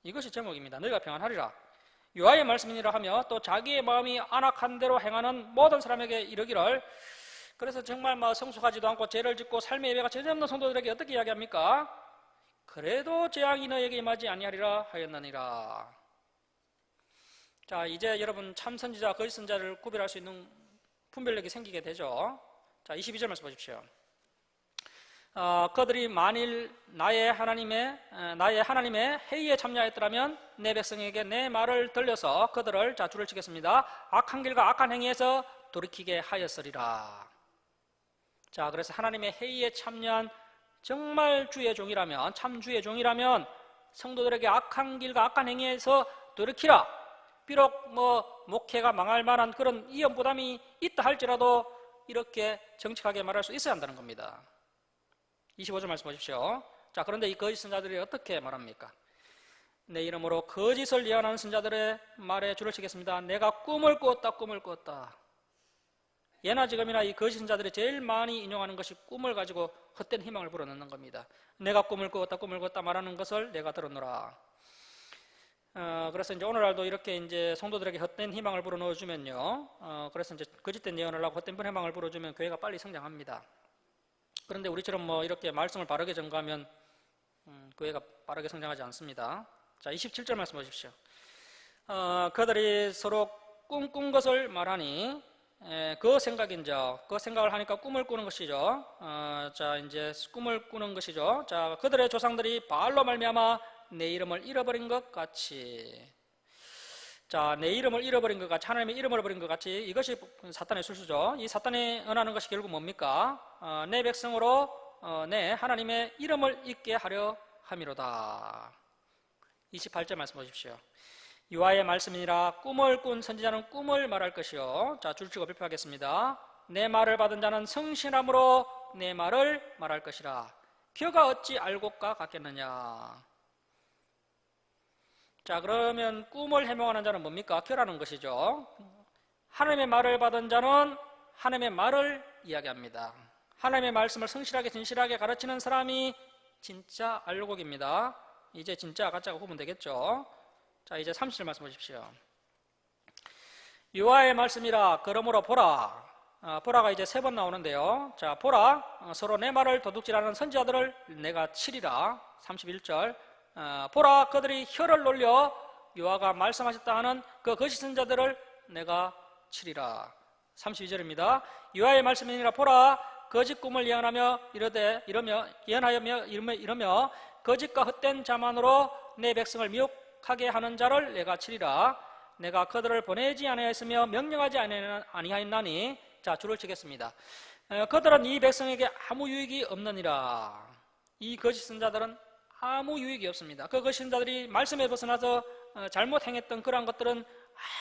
이것이 제목입니다. 너희가 평안하리라. 여호와의 말씀이니라 하며 또 자기의 마음이 안악한 대로 행하는 모든 사람에게 이르기를. 그래서 정말 성숙하지도 않고 죄를 짓고 삶의 예배가 전혀 없는 성도들에게 어떻게 이야기합니까? 그래도 재앙이 너에게 임하지 아니하리라 하였느니라. 자, 이제 여러분, 참 선지자, 거짓 선지자를 구별할 수 있는 분별력이 생기게 되죠. 자, 22절 말씀 보십시오. 그들이 만일 나의 하나님의 회의에 참여하였더라면 내 백성에게 내 말을 들려서 그들을, 자, 줄을 치겠습니다, 악한 길과 악한 행위에서 돌이키게 하였으리라. 자, 그래서 하나님의 회의에 참여한 정말 주의 종이라면, 참 주의 종이라면 성도들에게 악한 길과 악한 행위에서 돌이키라. 비록 목회가 망할 만한 그런 위험 부담이 있다 할지라도 이렇게 정직하게 말할 수 있어야 한다는 겁니다. 25절 말씀 보십시오. 자, 그런데 이 거짓 선자들이 어떻게 말합니까? 내 이름으로 거짓을 예언하는 선자들의 말에 줄을 치겠습니다. 내가 꿈을 꾸었다. 예나 지금이나 이 거짓 선자들이 제일 많이 인용하는 것이 꿈을 가지고 헛된 희망을 불어넣는 겁니다. 내가 꿈을 꾸었다 말하는 것을 내가 들었노라. 그래서 이제 오늘날도 이렇게 이제 성도들에게 헛된 희망을 불어넣어주면요, 그래서 이제 거짓된 예언을 하고 헛된 희망을 불어주면 교회가 빨리 성장합니다. 그런데 우리처럼 이렇게 말씀을 바르게 전가하면 교회가 빠르게 성장하지 않습니다. 자, 27절 말씀 보십시오. 그들이 서로 꿈꾼 것을 말하니 그 생각을 하니까 꿈을 꾸는 것이죠. 자, 이제 꿈을 꾸는 것이죠. 자, 그들의 조상들이 바알로 말미암아 내 이름을 잃어버린 것 같이. 자, 내 이름을 잃어버린 것 같이, 하나님의 이름을 잃어버린 것 같이, 이것이 사탄의 술수죠. 이 사탄이 은하는 것이 결국 뭡니까? 내 백성으로 내 하나님의 이름을 잊게 하려 함이로다. 28절 말씀 보십시오. 여호와의 말씀이니라. 꿈을 꾼 선지자는 꿈을 말할 것이요. 자, 줄치고 발표하겠습니다. 내 말을 받은 자는 성실함으로 내 말을 말할 것이라. 겨가 어찌 알곡과 같겠느냐. 자, 그러면 꿈을 해몽하는 자는 뭡니까? 겨라는 것이죠. 하나님의 말을 받은 자는 하나님의 말을 이야기합니다. 하나님의 말씀을 성실하게 진실하게 가르치는 사람이 진짜 알곡입니다. 이제 진짜 가짜가 구분 되겠죠. 자, 이제 30절 말씀 보십시오. 여호와의 말씀이라. 그러므로 보라. 보라가 이제 3번 나오는데요. 자, 보라. 서로 내 말을 도둑질하는 선지자들을 내가 치리라. 31절. 보라, 그들이 혀를 놀려 여호와가 말씀하셨다 하는 그 거짓 선지자들을 내가 치리라. 32절입니다. 여호와의 말씀이니라. 보라, 거짓 꿈을 예언하며 이러며 거짓과 헛된 자만으로 내 백성을 미혹하게 하는 자를 내가 치리라. 내가 그들을 보내지 아니하였으며 명령하지 아니하였나니. 자, 줄을 치겠습니다. 그들은 이 백성에게 아무 유익이 없느니라. 이 거짓 선자들은 아무 유익이 없습니다. 그 거짓 선자들이 말씀에 벗어나서 잘못 행했던 그러한 것들은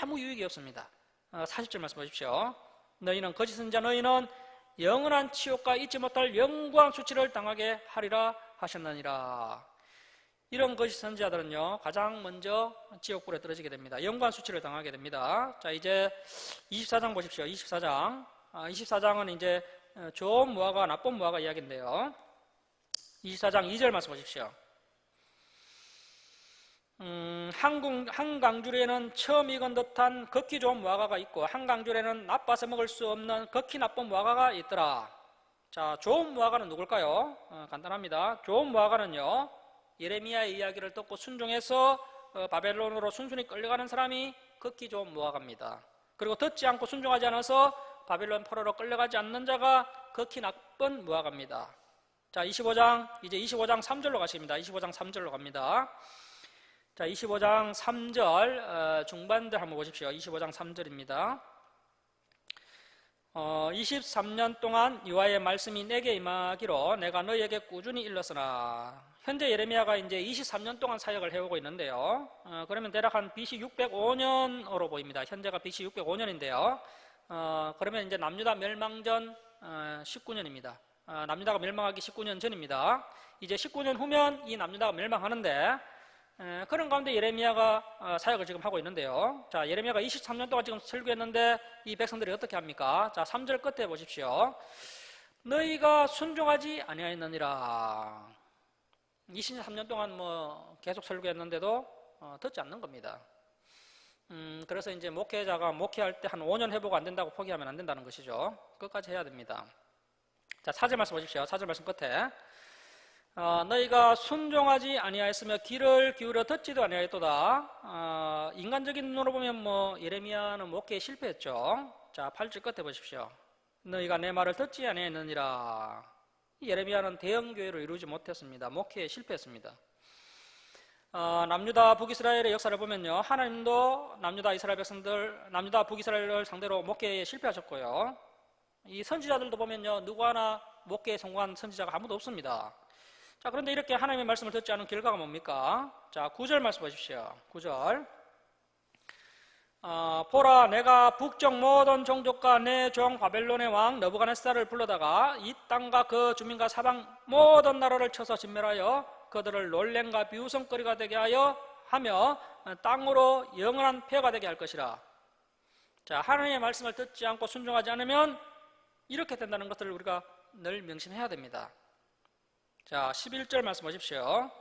아무 유익이 없습니다. 40절 말씀 보십시오. 너희는 거짓 선자, 너희는 영원한 치욕과 잊지 못할 영광 수치를 당하게 하리라 하셨느니라. 이런 거짓 선지자들은요, 가장 먼저 지옥불에 떨어지게 됩니다. 영광 수치를 당하게 됩니다. 자, 이제 24장 보십시오. 24장. 24장은 이제 좋은 무화과, 나쁜 무화과 이야기인데요. 24장 2절 말씀 보십시오. 한 강줄에는 처음 익은 듯한 극히 좋은 무화과가 있고 한 강줄에는 나빠서 먹을 수 없는 극히 나쁜 무화과가 있더라. 자, 좋은 무화과는 누굴까요? 간단합니다. 좋은 무화과는요, 예레미야의 이야기를 듣고 순종해서 바벨론으로 순순히 끌려가는 사람이 극히 좋은 무화과입니다. 그리고 듣지 않고 순종하지 않아서 바벨론 포로로 끌려가지 않는 자가 극히 나쁜 무화과입니다. 자, 25장, 이제 25장 3절로 가십니다. 25장 3절로 갑니다. 자, 25장 3절 중반들 한번 보십시오. 25장 3절입니다. 23년 동안 여호와의 말씀이 내게 임하기로 내가 너희에게 꾸준히 일렀으나. 현재 예레미야가 이제 23년 동안 사역을 해오고 있는데요. 그러면 대략 한 BC 605년으로 보입니다. 현재가 BC 605년인데요. 그러면 이제 남유다 멸망 전 19년입니다. 남유다가 멸망하기 19년 전입니다. 이제 19년 후면 이 남유다가 멸망하는데, 그런 가운데 예레미야가 사역을 지금 하고 있는데요. 자, 예레미야가 23년 동안 지금 설교했는데 이 백성들이 어떻게 합니까? 자, 3절 끝에 보십시오. 너희가 순종하지 아니하였느니라. 23년 동안 뭐 계속 설교했는데도 듣지 않는 겁니다. 그래서 이제 목회자가 목회할 때 한 5년 해보고 안 된다고 포기하면 안 된다는 것이죠. 끝까지 해야 됩니다. 자, 4절 말씀 보십시오. 4절 말씀 끝에 너희가 순종하지 아니하였으며 귀를 기울여 듣지도 아니하였도다. 인간적인 눈으로 보면 뭐 예레미야는 목회에 실패했죠. 자, 8절 끝에 보십시오. 너희가 내 말을 듣지 아니하였느니라. 예레미야는 대형 교회를 이루지 못했습니다. 목회에 실패했습니다. 남유다 북이스라엘의 역사를 보면요, 하나님도 남유다 이스라엘 백성들, 남유다 북이스라엘을 상대로 목회에 실패하셨고요. 이 선지자들도 보면요, 누구 하나 목회에 성공한 선지자가 아무도 없습니다. 자, 그런데 이렇게 하나님의 말씀을 듣지 않은 결과가 뭡니까? 자, 9절 말씀 보십시오. 9절. 보라, 내가 북쪽 모든 종족과 내 종 바벨론의 왕 느부갓네살을 불러다가 이 땅과 그 주민과 사방 모든 나라를 쳐서 진멸하여 그들을 놀램과 비웃음거리가 되게 하며 땅으로 영원한 폐허가 되게 할 것이라. 자, 하나님의 말씀을 듣지 않고 순종하지 않으면 이렇게 된다는 것을 우리가 늘 명심해야 됩니다. 자, 11절 말씀 보십시오.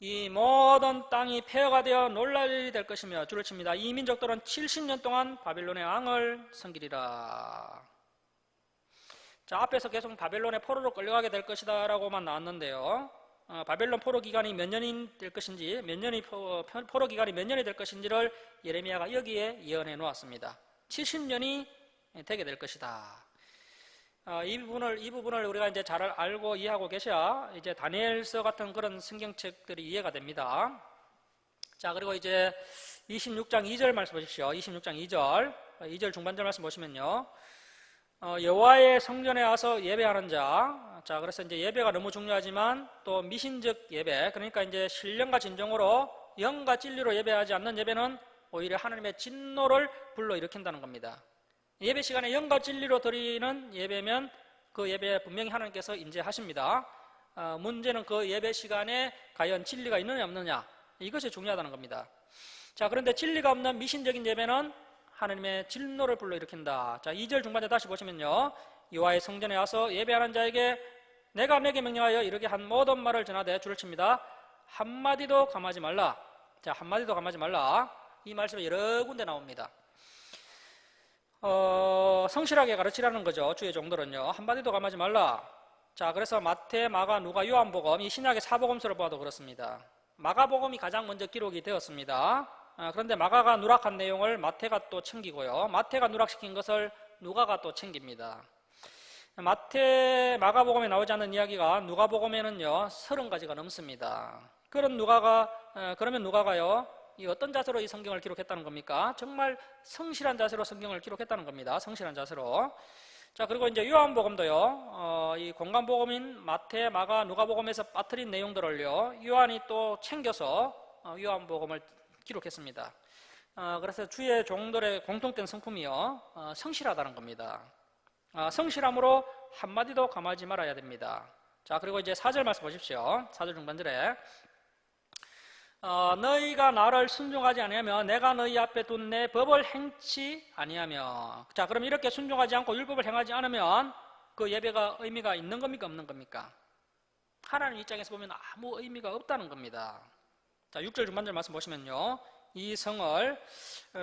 이 모든 땅이 폐허가 되어 놀랄 일이 될 것이며, 줄을 칩니다. 이 민족들은 70년 동안 바벨론의 왕을 섬기리라. 자, 앞에서 계속 바벨론의 포로로 끌려가게 될 것이다 라고만 나왔는데요, 바벨론 포로 기간이 몇 년이 될 것인지, 포로 기간이 몇 년이 될 것인지를 예레미야가 여기에 예언해 놓았습니다. 70년이 되게 될 것이다. 이 부분을 우리가 이제 잘 알고 이해하고 계셔야 이제 다니엘서 같은 그런 성경책들이 이해가 됩니다. 자, 그리고 이제 26장 2절 말씀 보십시오. 26장 2절 중반절 말씀 보시면요, 여호와의 성전에 와서 예배하는 자. 자, 그래서 이제 예배가 너무 중요하지만 또 미신적 예배, 그러니까 이제 신령과 진정으로 영과 진리로 예배하지 않는 예배는 오히려 하나님의 진노를 불러일으킨다는 겁니다. 예배 시간에 영과 진리로 드리는 예배면 그 예배 분명히 하나님께서 인정하십니다. 문제는 그 예배 시간에 과연 진리가 있느냐 없느냐, 이것이 중요하다는 겁니다. 자, 그런데 진리가 없는 미신적인 예배는 하나님의 진노를 불러일으킨다. 자, 2절 중반에 다시 보시면요, 여호와의 성전에 와서 예배하는 자에게 내가 내게 명령하여 이르게 한 모든 말을 전하되 줄을 칩니다. 한마디도 감하지 말라. 자, 한마디도 감하지 말라. 이 말씀이 여러 군데 나옵니다. 성실하게 가르치라는 거죠. 주의 종들은요, 한마디도 감하지 말라. 자, 그래서 마태, 마가, 누가, 요한복음, 이 신약의 사복음서를 봐도 그렇습니다. 마가복음이 가장 먼저 기록이 되었습니다. 그런데 마가가 누락한 내용을 마태가 또 챙기고요, 마태가 누락시킨 것을 누가가 또 챙깁니다. 마태, 마가복음에 나오지 않는 이야기가 누가복음에는요 30가지가 넘습니다. 그러면 누가가요 이 어떤 자세로 이 성경을 기록했다는 겁니까? 정말 성실한 자세로 성경을 기록했다는 겁니다. 성실한 자세로. 자, 그리고 이제 요한복음도요, 이 공간복음인 마태, 마가, 누가복음에서 빠뜨린 내용들을요, 요한이 또 챙겨서 요한복음을 기록했습니다. 그래서 주의 종들의 공통된 성품이요, 성실하다는 겁니다. 성실함으로 한마디도 감하지 말아야 됩니다. 자, 그리고 이제 4절 말씀 보십시오. 4절 중반절에 너희가 나를 순종하지 아니하며 내가 너희 앞에 둔 내 법을 행치 아니하며. 자, 그럼 이렇게 순종하지 않고 율법을 행하지 않으면 그 예배가 의미가 있는 겁니까 없는 겁니까? 하나님 입장에서 보면 아무 의미가 없다는 겁니다. 자, 6절 중반절 말씀 보시면요, 이 성을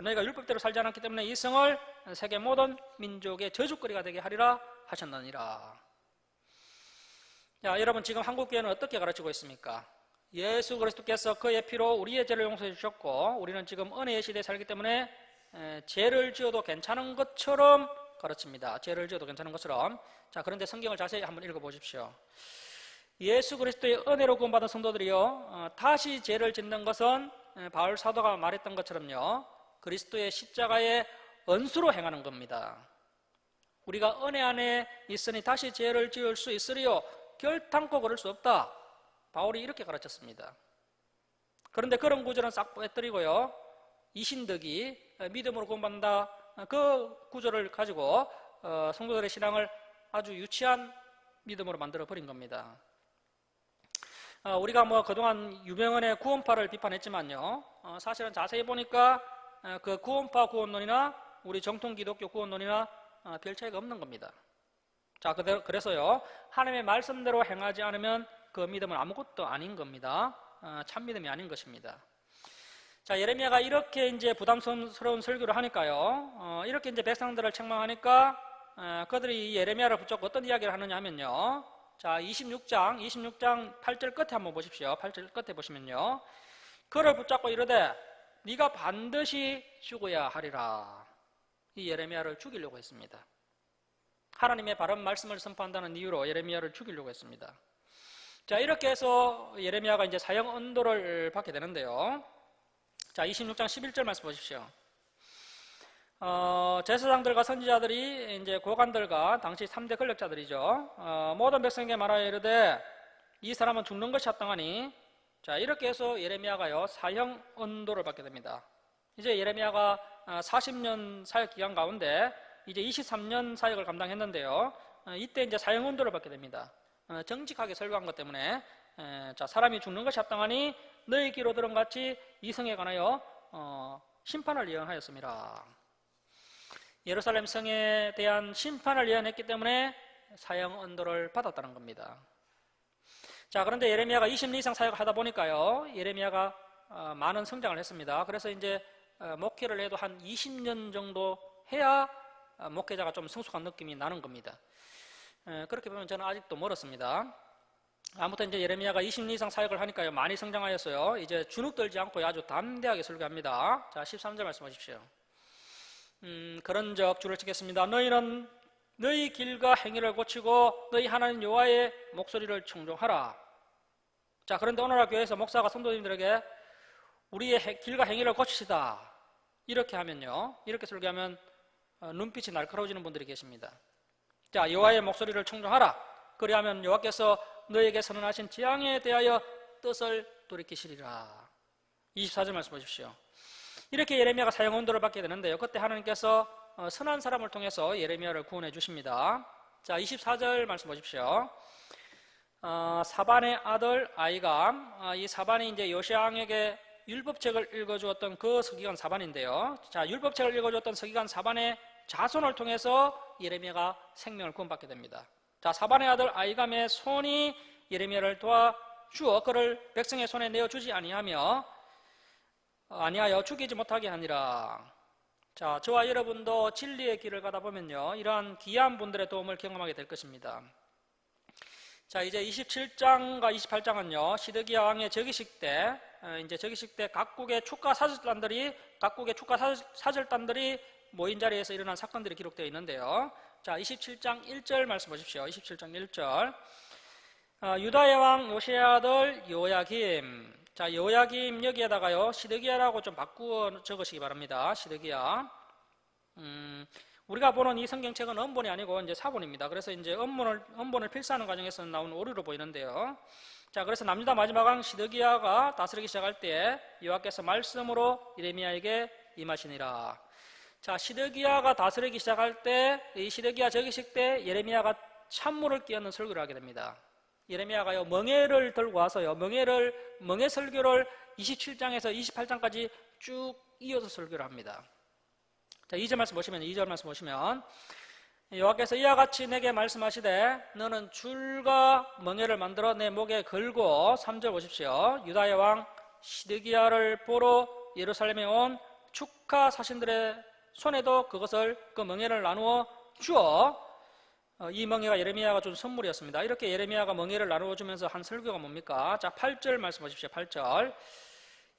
너희가 율법대로 살지 않았기 때문에 이 성을 세계 모든 민족의 저주거리가 되게 하리라 하셨느니라. 자, 여러분 지금 한국교회는 어떻게 가르치고 있습니까? 예수 그리스도께서 그의 피로 우리의 죄를 용서해 주셨고 우리는 지금 은혜의 시대에 살기 때문에 죄를 지어도 괜찮은 것처럼 가르칩니다. 죄를 지어도 괜찮은 것처럼. 자, 그런데 성경을 자세히 한번 읽어보십시오. 예수 그리스도의 은혜로 구원받은 성도들이요, 다시 죄를 짓는 것은 바울 사도가 말했던 것처럼요, 그리스도의 십자가의 은수로 행하는 겁니다. 우리가 은혜 안에 있으니 다시 죄를 지을 수 있으리요 결탄코 그럴 수 없다. 바울이 이렇게 가르쳤습니다. 그런데 그런 구절은 싹 빼뜨리고요, 이신덕이 믿음으로 구원받는다, 그 구절을 가지고 성도들의 신앙을 아주 유치한 믿음으로 만들어 버린 겁니다. 우리가 그동안 유명한의 구원파를 비판했지만요, 사실은 자세히 보니까 그 구원파 구원론이나 우리 정통 기독교 구원론이나 별 차이가 없는 겁니다. 자, 그래서요, 하나님의 말씀대로 행하지 않으면 그 믿음은 아무것도 아닌 겁니다. 참 믿음이 아닌 것입니다. 자, 예레미야가 이렇게 이제 부담스러운 설교를 하니까요, 이렇게 이제 백성들을 책망하니까 그들이 이 예레미야를 붙잡고 어떤 이야기를 하느냐 하면요, 자, 26장 8절 끝에 한번 보십시오. 8절 끝에 보시면요, 그를 붙잡고 이르되 네가 반드시 죽어야 하리라. 이 예레미야를 죽이려고 했습니다. 하나님의 바른 말씀을 선포한다는 이유로 예레미야를 죽이려고 했습니다. 자, 이렇게 해서 예레미야가 이제 사형 언도를 받게 되는데요. 자, 26장 11절 말씀 보십시오. 제사장들과 선지자들이 이제 고관들과 당시 3대 권력자들이죠. 모든 백성에게 말하여 이르되 이 사람은 죽는 것이 합당하니. 자, 이렇게 해서 예레미야가요 사형 언도를 받게 됩니다. 이제 예레미야가 40년 사역 기간 가운데 이제 23년 사역을 감당했는데요, 이때 이제 사형 언도를 받게 됩니다. 정직하게 설교한 것 때문에. 자, 사람이 죽는 것이 합당하니 너희 귀로 들은 같이 이 성에 관하여 심판을 예언하였습니다. 예루살렘 성에 대한 심판을 예언했기 때문에 사형 언도를 받았다는 겁니다. 자, 그런데 예레미야가 20년 이상 사역을 하다 보니까요, 예레미야가 많은 성장을 했습니다. 그래서 이제 목회를 해도 한 20년 정도 해야 목회자가 좀 성숙한 느낌이 나는 겁니다. 그렇게 보면 저는 아직도 멀었습니다. 아무튼 이제 예레미야가 20년 이상 사역을 하니까요, 많이 성장하였어요. 이제 주눅 들지 않고 아주 담대하게 설교합니다. 자, 13절 말씀하십시오. 그런즉 주를 치겠습니다. 너희는 너희 길과 행위를 고치고 너희 하나님 여호와의 목소리를 청종하라. 자, 그런데 오늘날 교회에서 목사가 성도님들에게 우리의 길과 행위를 고치시다 이렇게 하면요, 이렇게 설교하면 눈빛이 날카로워지는 분들이 계십니다. 자, 여호와의 목소리를 청종하라. 그리하면 여호와께서 너에게 선언하신 재앙에 대하여 뜻을 돌이키시리라. 24절 말씀 보십시오. 이렇게 예레미야가 사형 언도를 받게 되는데요, 그때 하나님께서 선한 사람을 통해서 예레미야를 구원해 주십니다. 자, 24절 말씀 보십시오. 사반의 아들 아이감, 이 사반이 이제 요시야 왕에게 율법책을 읽어주었던 그 서기관 사반인데요. 자, 율법책을 읽어주었던 서기관 사반의 자손을 통해서 예레미야가 생명을 구원받게 됩니다. 자, 사반의 아들 아이감의 손이 예레미야를 도와주어 그를 백성의 손에 내어주지 아니하여 죽이지 못하게 하니라. 자, 저와 여러분도 진리의 길을 가다 보면요, 이러한 귀한 분들의 도움을 경험하게 될 것입니다. 자, 이제 27장과 28장은요, 시드기야 왕의 즉위식 때, 각국의 축가 사절단들이 모인 자리에서 일어난 사건들이 기록되어 있는데요. 자, 27장 1절 말씀 보십시오. 27장 1절. 유다의 왕 요시야 아들 요야김. 자, 요야김 여기에다가요, 시드기야라고 좀 바꾸어 적으시기 바랍니다. 시드기야. 우리가 보는 이 성경책은 원본이 아니고 이제 사본입니다. 그래서 이제 원본을 필사하는 과정에서 나온 오류로 보이는데요. 자, 그래서 남유다 마지막 왕 시드기야가 다스리기 시작할 때 여호와께서 말씀으로 예레미야에게 임하시니라. 자, 시드기야가 다스리기 시작할 때, 이 시드기야 즉위식 때 예레미야가 찬물을 끼얹는 설교를 하게 됩니다. 예레미야가요, 멍에를 들고 와서요, 멍에 설교를 27장에서 28장까지 쭉 이어서 설교를 합니다. 자, 2절 말씀 보시면 여호와께서 이와 같이 내게 말씀하시되 너는 줄과 멍에를 만들어 내 목에 걸고, 3절 보십시오. 유다의 왕 시드기야를 보러 예루살렘에 온 축하 사신들의 손에도 그 멍에를 나누어 주어. 이 멍에가 예레미야가 준 선물이었습니다. 이렇게 예레미야가 멍에를 나누어 주면서 한 설교가 뭡니까? 자, 8절 말씀 보십시오. 8절.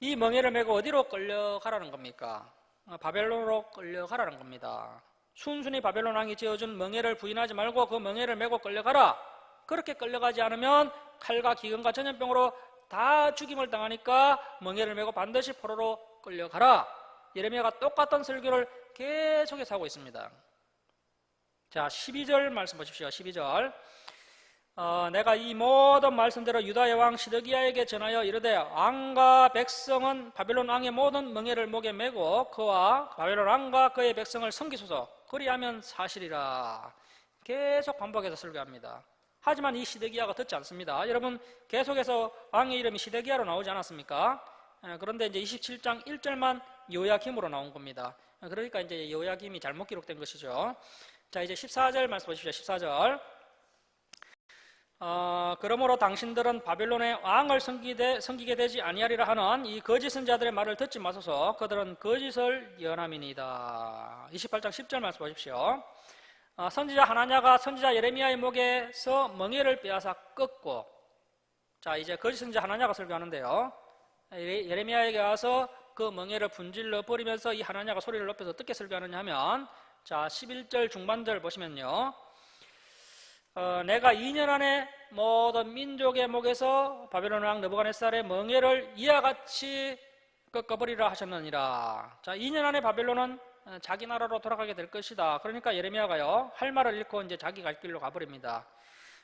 이 멍에를 메고 어디로 끌려가라는 겁니까? 바벨론으로 끌려가라는 겁니다. 순순히 바벨론 왕이 지어준 멍에를 부인하지 말고 그 멍에를 메고 끌려가라. 그렇게 끌려가지 않으면 칼과 기근과 전염병으로 다 죽임을 당하니까 멍에를 메고 반드시 포로로 끌려가라. 예레미야가 똑같은 설교를 계속해서 하고 있습니다. 자, 12절 말씀 보십시오. 12절. 내가 이 모든 말씀대로 유다의 왕 시드기야에게 전하여 이르되 왕과 백성은 바벨론 왕의 모든 멍에를 목에 메고 그와 바벨론 왕과 그의 백성을 섬기소서. 그리하면 사실이라. 계속 반복해서 설교합니다. 하지만 이 시드기야가 듣지 않습니다. 여러분, 계속해서 왕의 이름이 시드기야로 나오지 않았습니까? 그런데 이제 27장 1절만 요야김으로 나온 겁니다. 그러니까 이제 요야김이 잘못 기록된 것이죠. 자, 이제 14절 말씀 보십시오. 14절. 그러므로 당신들은 바벨론의 왕을 섬기게 되지 아니하리라 하는 이 거짓 선지자들의 말을 듣지 마소서. 그들은 거짓을 연함이니이다. 28장 10절 말씀 보십시오. 선지자 하나냐가 선지자 예레미야의 목에서 멍에를 빼앗아 꺾고. 자, 이제 거짓 선지자 하나냐가 설교하는데요, 예레미야에게 와서 그 멍에를 분질러 버리면서 이 하나냐가 소리를 높여서 어떻게 설교하느냐 하면, 자, 11절 중반절 보시면요, 내가 2년 안에 모든 민족의 목에서 바벨론 왕 느부갓네살의 멍에를 이와 같이 꺾어버리라 하셨느니라. 자, 2년 안에 바벨론은 자기 나라로 돌아가게 될 것이다. 그러니까 예레미야가요, 할 말을 잃고 이제 자기 갈 길로 가버립니다.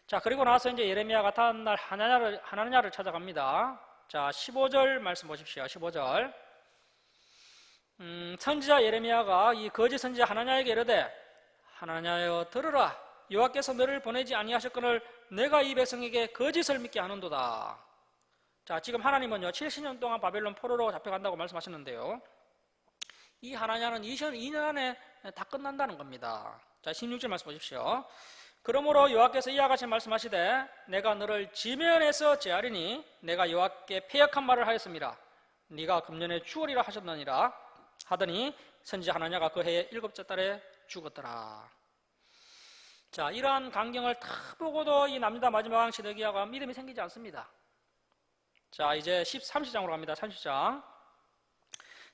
자, 그리고 나서 이제 예레미야가 다음 날 하나냐를 찾아갑니다. 자, 15절 말씀 보십시오. 15절. 선지자 예레미야가 이 거짓 선지자 하나냐에게 이르되 하나냐여 들으라. 여호와께서 너를 보내지 아니하셨거늘 내가 이 백성에게 거짓을 믿게 하는도다. 자, 지금 하나님은요 70년 동안 바벨론 포로로 잡혀간다고 말씀하셨는데요, 이 하나냐는 2년 안에 다 끝난다는 겁니다. 자, 16절 말씀 보십시오. 그러므로 여호와께서 이와 같이 말씀하시되 내가 너를 지면에서 제하리니 내가 여호와께 패역한 말을 하였습니다. 네가 금년에 죽으리라 하셨느니라 하더니 선지자 하나냐가 그 해의 7째 달에 죽었더라. 자, 이러한 광경을 다 보고도 이 남유다 마지막 왕 시드기야가 믿음이 생기지 않습니다. 자, 이제 30장으로 갑니다. 30장.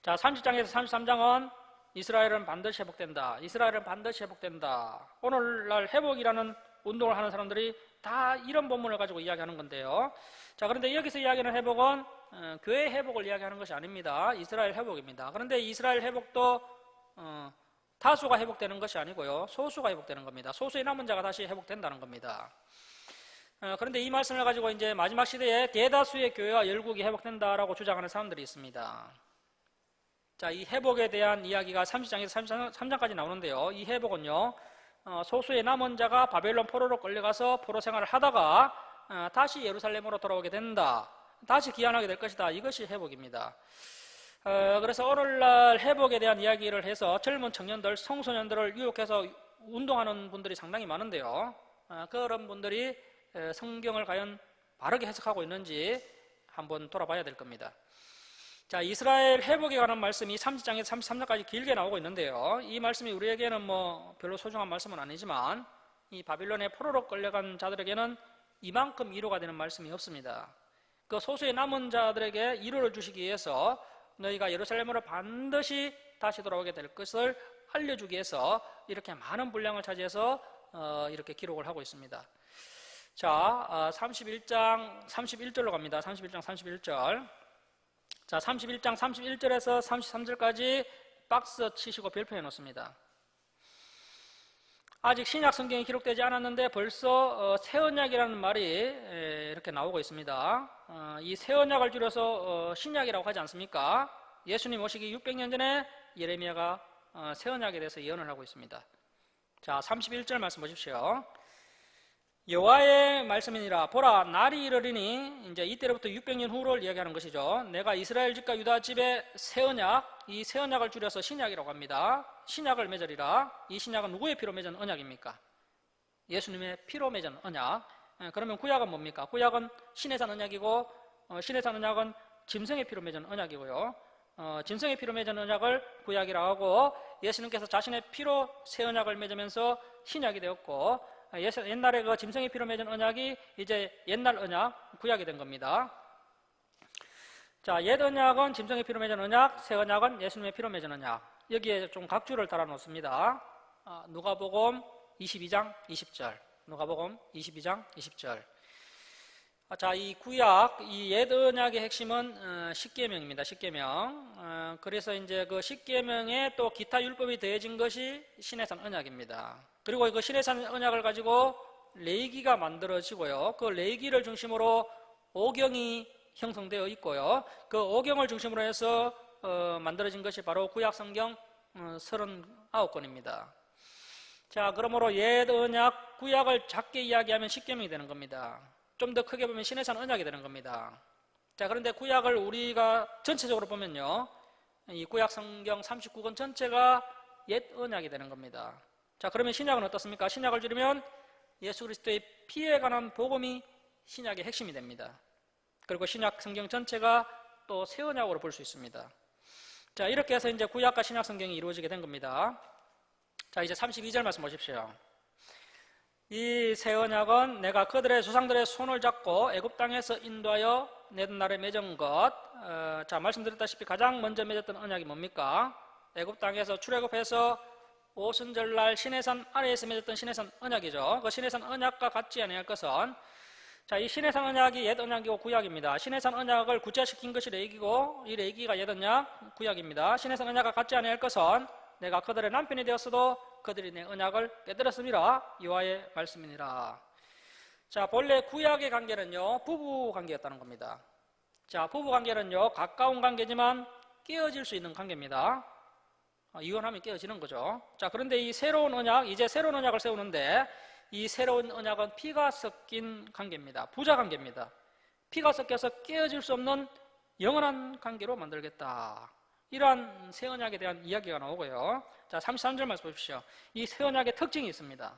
자, 30장에서 33장은 이스라엘은 반드시 회복된다. 이스라엘은 반드시 회복된다. 오늘날 회복이라는 운동을 하는 사람들이 다 이런 본문을 가지고 이야기하는 건데요. 자, 그런데 여기서 이야기하는 회복은 교회 회복을 이야기하는 것이 아닙니다. 이스라엘 회복입니다. 그런데 이스라엘 회복도 다수가 회복되는 것이 아니고요, 소수가 회복되는 겁니다. 소수의 남은 자가 다시 회복된다는 겁니다. 그런데 이 말씀을 가지고 이제 마지막 시대에 대다수의 교회와 열국이 회복된다라고 주장하는 사람들이 있습니다. 자, 이 회복에 대한 이야기가 30장에서 33장까지 나오는데요. 이 회복은요, 소수의 남은 자가 바벨론 포로로 끌려가서 포로 생활을 하다가 다시 예루살렘으로 돌아오게 된다. 다시 귀환하게 될 것이다. 이것이 회복입니다. 그래서 오늘날 회복에 대한 이야기를 해서 젊은 청년들, 청소년들을 유혹해서 운동하는 분들이 상당히 많은데요. 그런 분들이 성경을 과연 바르게 해석하고 있는지 한번 돌아봐야 될 겁니다. 자, 이스라엘 회복에 관한 말씀이 30장에서 33장까지 길게 나오고 있는데요. 이 말씀이 우리에게는 뭐 별로 소중한 말씀은 아니지만 이 바빌론의 포로로 끌려간 자들에게는 이만큼 위로가 되는 말씀이 없습니다. 그 소수의 남은 자들에게 위로를 주시기 위해서 너희가 예루살렘으로 반드시 다시 돌아오게 될 것을 알려주기 위해서 이렇게 많은 분량을 차지해서 이렇게 기록을 하고 있습니다. 자, 31장 31절로 갑니다. 31장 31절. 자, 31장 31절에서 33절까지 박스 치시고 별표해 놓습니다. 아직 신약 성경이 기록되지 않았는데 벌써 새 언약이라는 말이 이렇게 나오고 있습니다. 이 새 언약을 줄여서 신약이라고 하지 않습니까? 예수님 오시기 600년 전에 예레미야가 새 언약에 대해서 예언을 하고 있습니다. 자, 31절 말씀 보십시오. 여호와의 말씀이니라. 보라, 날이 이르리니, 이제 이때로부터 600년 후를 이야기하는 것이죠. 내가 이스라엘 집과 유다 집의 새 언약, 이 새 언약을 줄여서 신약이라고 합니다. 신약을 맺으리라. 이 신약은 누구의 피로 맺은 언약입니까? 예수님의 피로 맺은 언약. 그러면 구약은 뭡니까? 구약은 신의 산 언약이고, 신의 산 언약은 짐승의 피로 맺은 언약이고요. 짐승의 피로 맺은 언약을 구약이라고 하고, 예수님께서 자신의 피로 새 언약을 맺으면서 신약이 되었고, 옛날에 그 짐승의 피로 맺은 언약이 이제 옛날 언약, 구약이 된 겁니다. 자, 옛 언약은 짐승의 피로 맺은 언약, 새 언약은 예수님의 피로 맺은 언약. 여기에 좀 각주를 달아 놓습니다. 누가복음 22장 20절. 누가복음 22장 20절. 자, 이 구약, 이 옛 언약의 핵심은 십계명입니다. 십계명. 그래서 이제 그 십계명에 또 기타 율법이 더해진 것이 신의 산 언약입니다. 그리고 그 신의 산 언약을 가지고 레위기가 만들어지고요. 그 레위기를 중심으로 오경이 형성되어 있고요. 그 오경을 중심으로 해서 만들어진 것이 바로 구약 성경 39권입니다. 자, 그러므로 옛 언약, 구약을 작게 이야기하면 십계명이 되는 겁니다. 좀 더 크게 보면 신의 산 언약이 되는 겁니다. 자, 그런데 구약을 우리가 전체적으로 보면요, 이 구약 성경 39권 전체가 옛 언약이 되는 겁니다. 자, 그러면 신약은 어떻습니까? 신약을 줄이면 예수 그리스도의 피에 관한 복음이 신약의 핵심이 됩니다. 그리고 신약 성경 전체가 또 새 언약으로 볼 수 있습니다. 자, 이렇게 해서 이제 구약과 신약 성경이 이루어지게 된 겁니다. 자, 이제 32절 말씀 보십시오. 이 새 언약은 내가 그들의 조상들의 손을 잡고 애굽 땅에서 인도하여 내던 날에 맺은 것. 자, 말씀드렸다시피 가장 먼저 맺었던 언약이 뭡니까? 애굽 땅에서 출애굽해서 오순절날 시내산 아래에서 맺었던 시내산 언약이죠. 그 시내산 언약과 같지 아니할 것은, 자, 이 시내산 언약이 옛 언약이고 구약입니다. 시내산 언약을 구체화시킨 것이 레위기고, 이 레위기가 옛 언약, 구약입니다. 시내산 언약과 같지 아니할 것은 내가 그들의 남편이 되었어도 그들이 내 언약을 깨뜨렸음이라. 여호와의 말씀이니라. 자, 본래 구약의 관계는요, 부부 관계였다는 겁니다. 자, 부부 관계는요, 가까운 관계지만 깨어질 수 있는 관계입니다. 이혼하면 깨어지는 거죠. 자, 그런데 이 새로운 언약, 이제 새로운 언약을 세우는데, 이 새로운 언약은 피가 섞인 관계입니다. 부자 관계입니다. 피가 섞여서 깨어질 수 없는 영원한 관계로 만들겠다. 이러한 새 언약에 대한 이야기가 나오고요. 자, 33절 말씀 보십시오. 이 새 언약의 특징이 있습니다.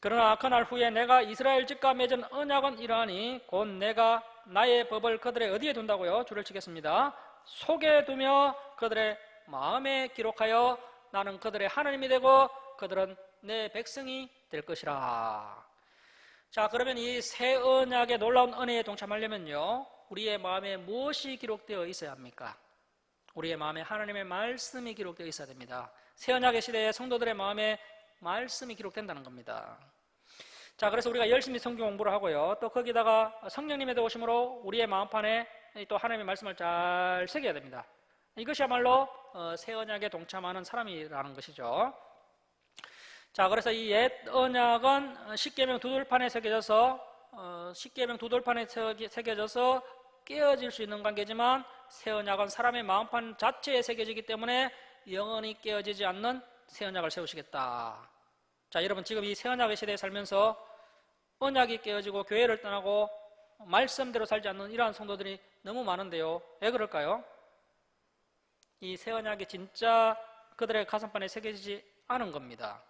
그러나 그날 후에 내가 이스라엘 집과 맺은 언약은 이러하니 곧 내가 나의 법을 그들의 어디에 둔다고요? 줄을 치겠습니다. 속에 두며 그들의 마음에 기록하여 나는 그들의 하나님이 되고 그들은 내 백성이 될 것이라. 자, 그러면 이 새 언약의 놀라운 은혜에 동참하려면요, 우리의 마음에 무엇이 기록되어 있어야 합니까? 우리의 마음에 하나님의 말씀이 기록되어 있어야 됩니다. 새 언약의 시대에 성도들의 마음에 말씀이 기록된다는 겁니다. 자, 그래서 우리가 열심히 성경 공부를 하고요, 또 거기다가 성령님의 도우심으로 우리의 마음판에 또 하나님의 말씀을 잘 새겨야 됩니다. 이것이야말로 새 언약에 동참하는 사람이라는 것이죠. 자, 그래서 이 옛 언약은 십계명 두돌판에 새겨져서 깨어질 수 있는 관계지만, 새 언약은 사람의 마음판 자체에 새겨지기 때문에 영원히 깨어지지 않는 새 언약을 세우시겠다. 자, 여러분 지금 이 새 언약의 시대에 살면서 언약이 깨어지고 교회를 떠나고 말씀대로 살지 않는 이러한 성도들이 너무 많은데요. 왜 그럴까요? 이 새 언약이 진짜 그들의 가슴판에 새겨지지 않은 겁니다.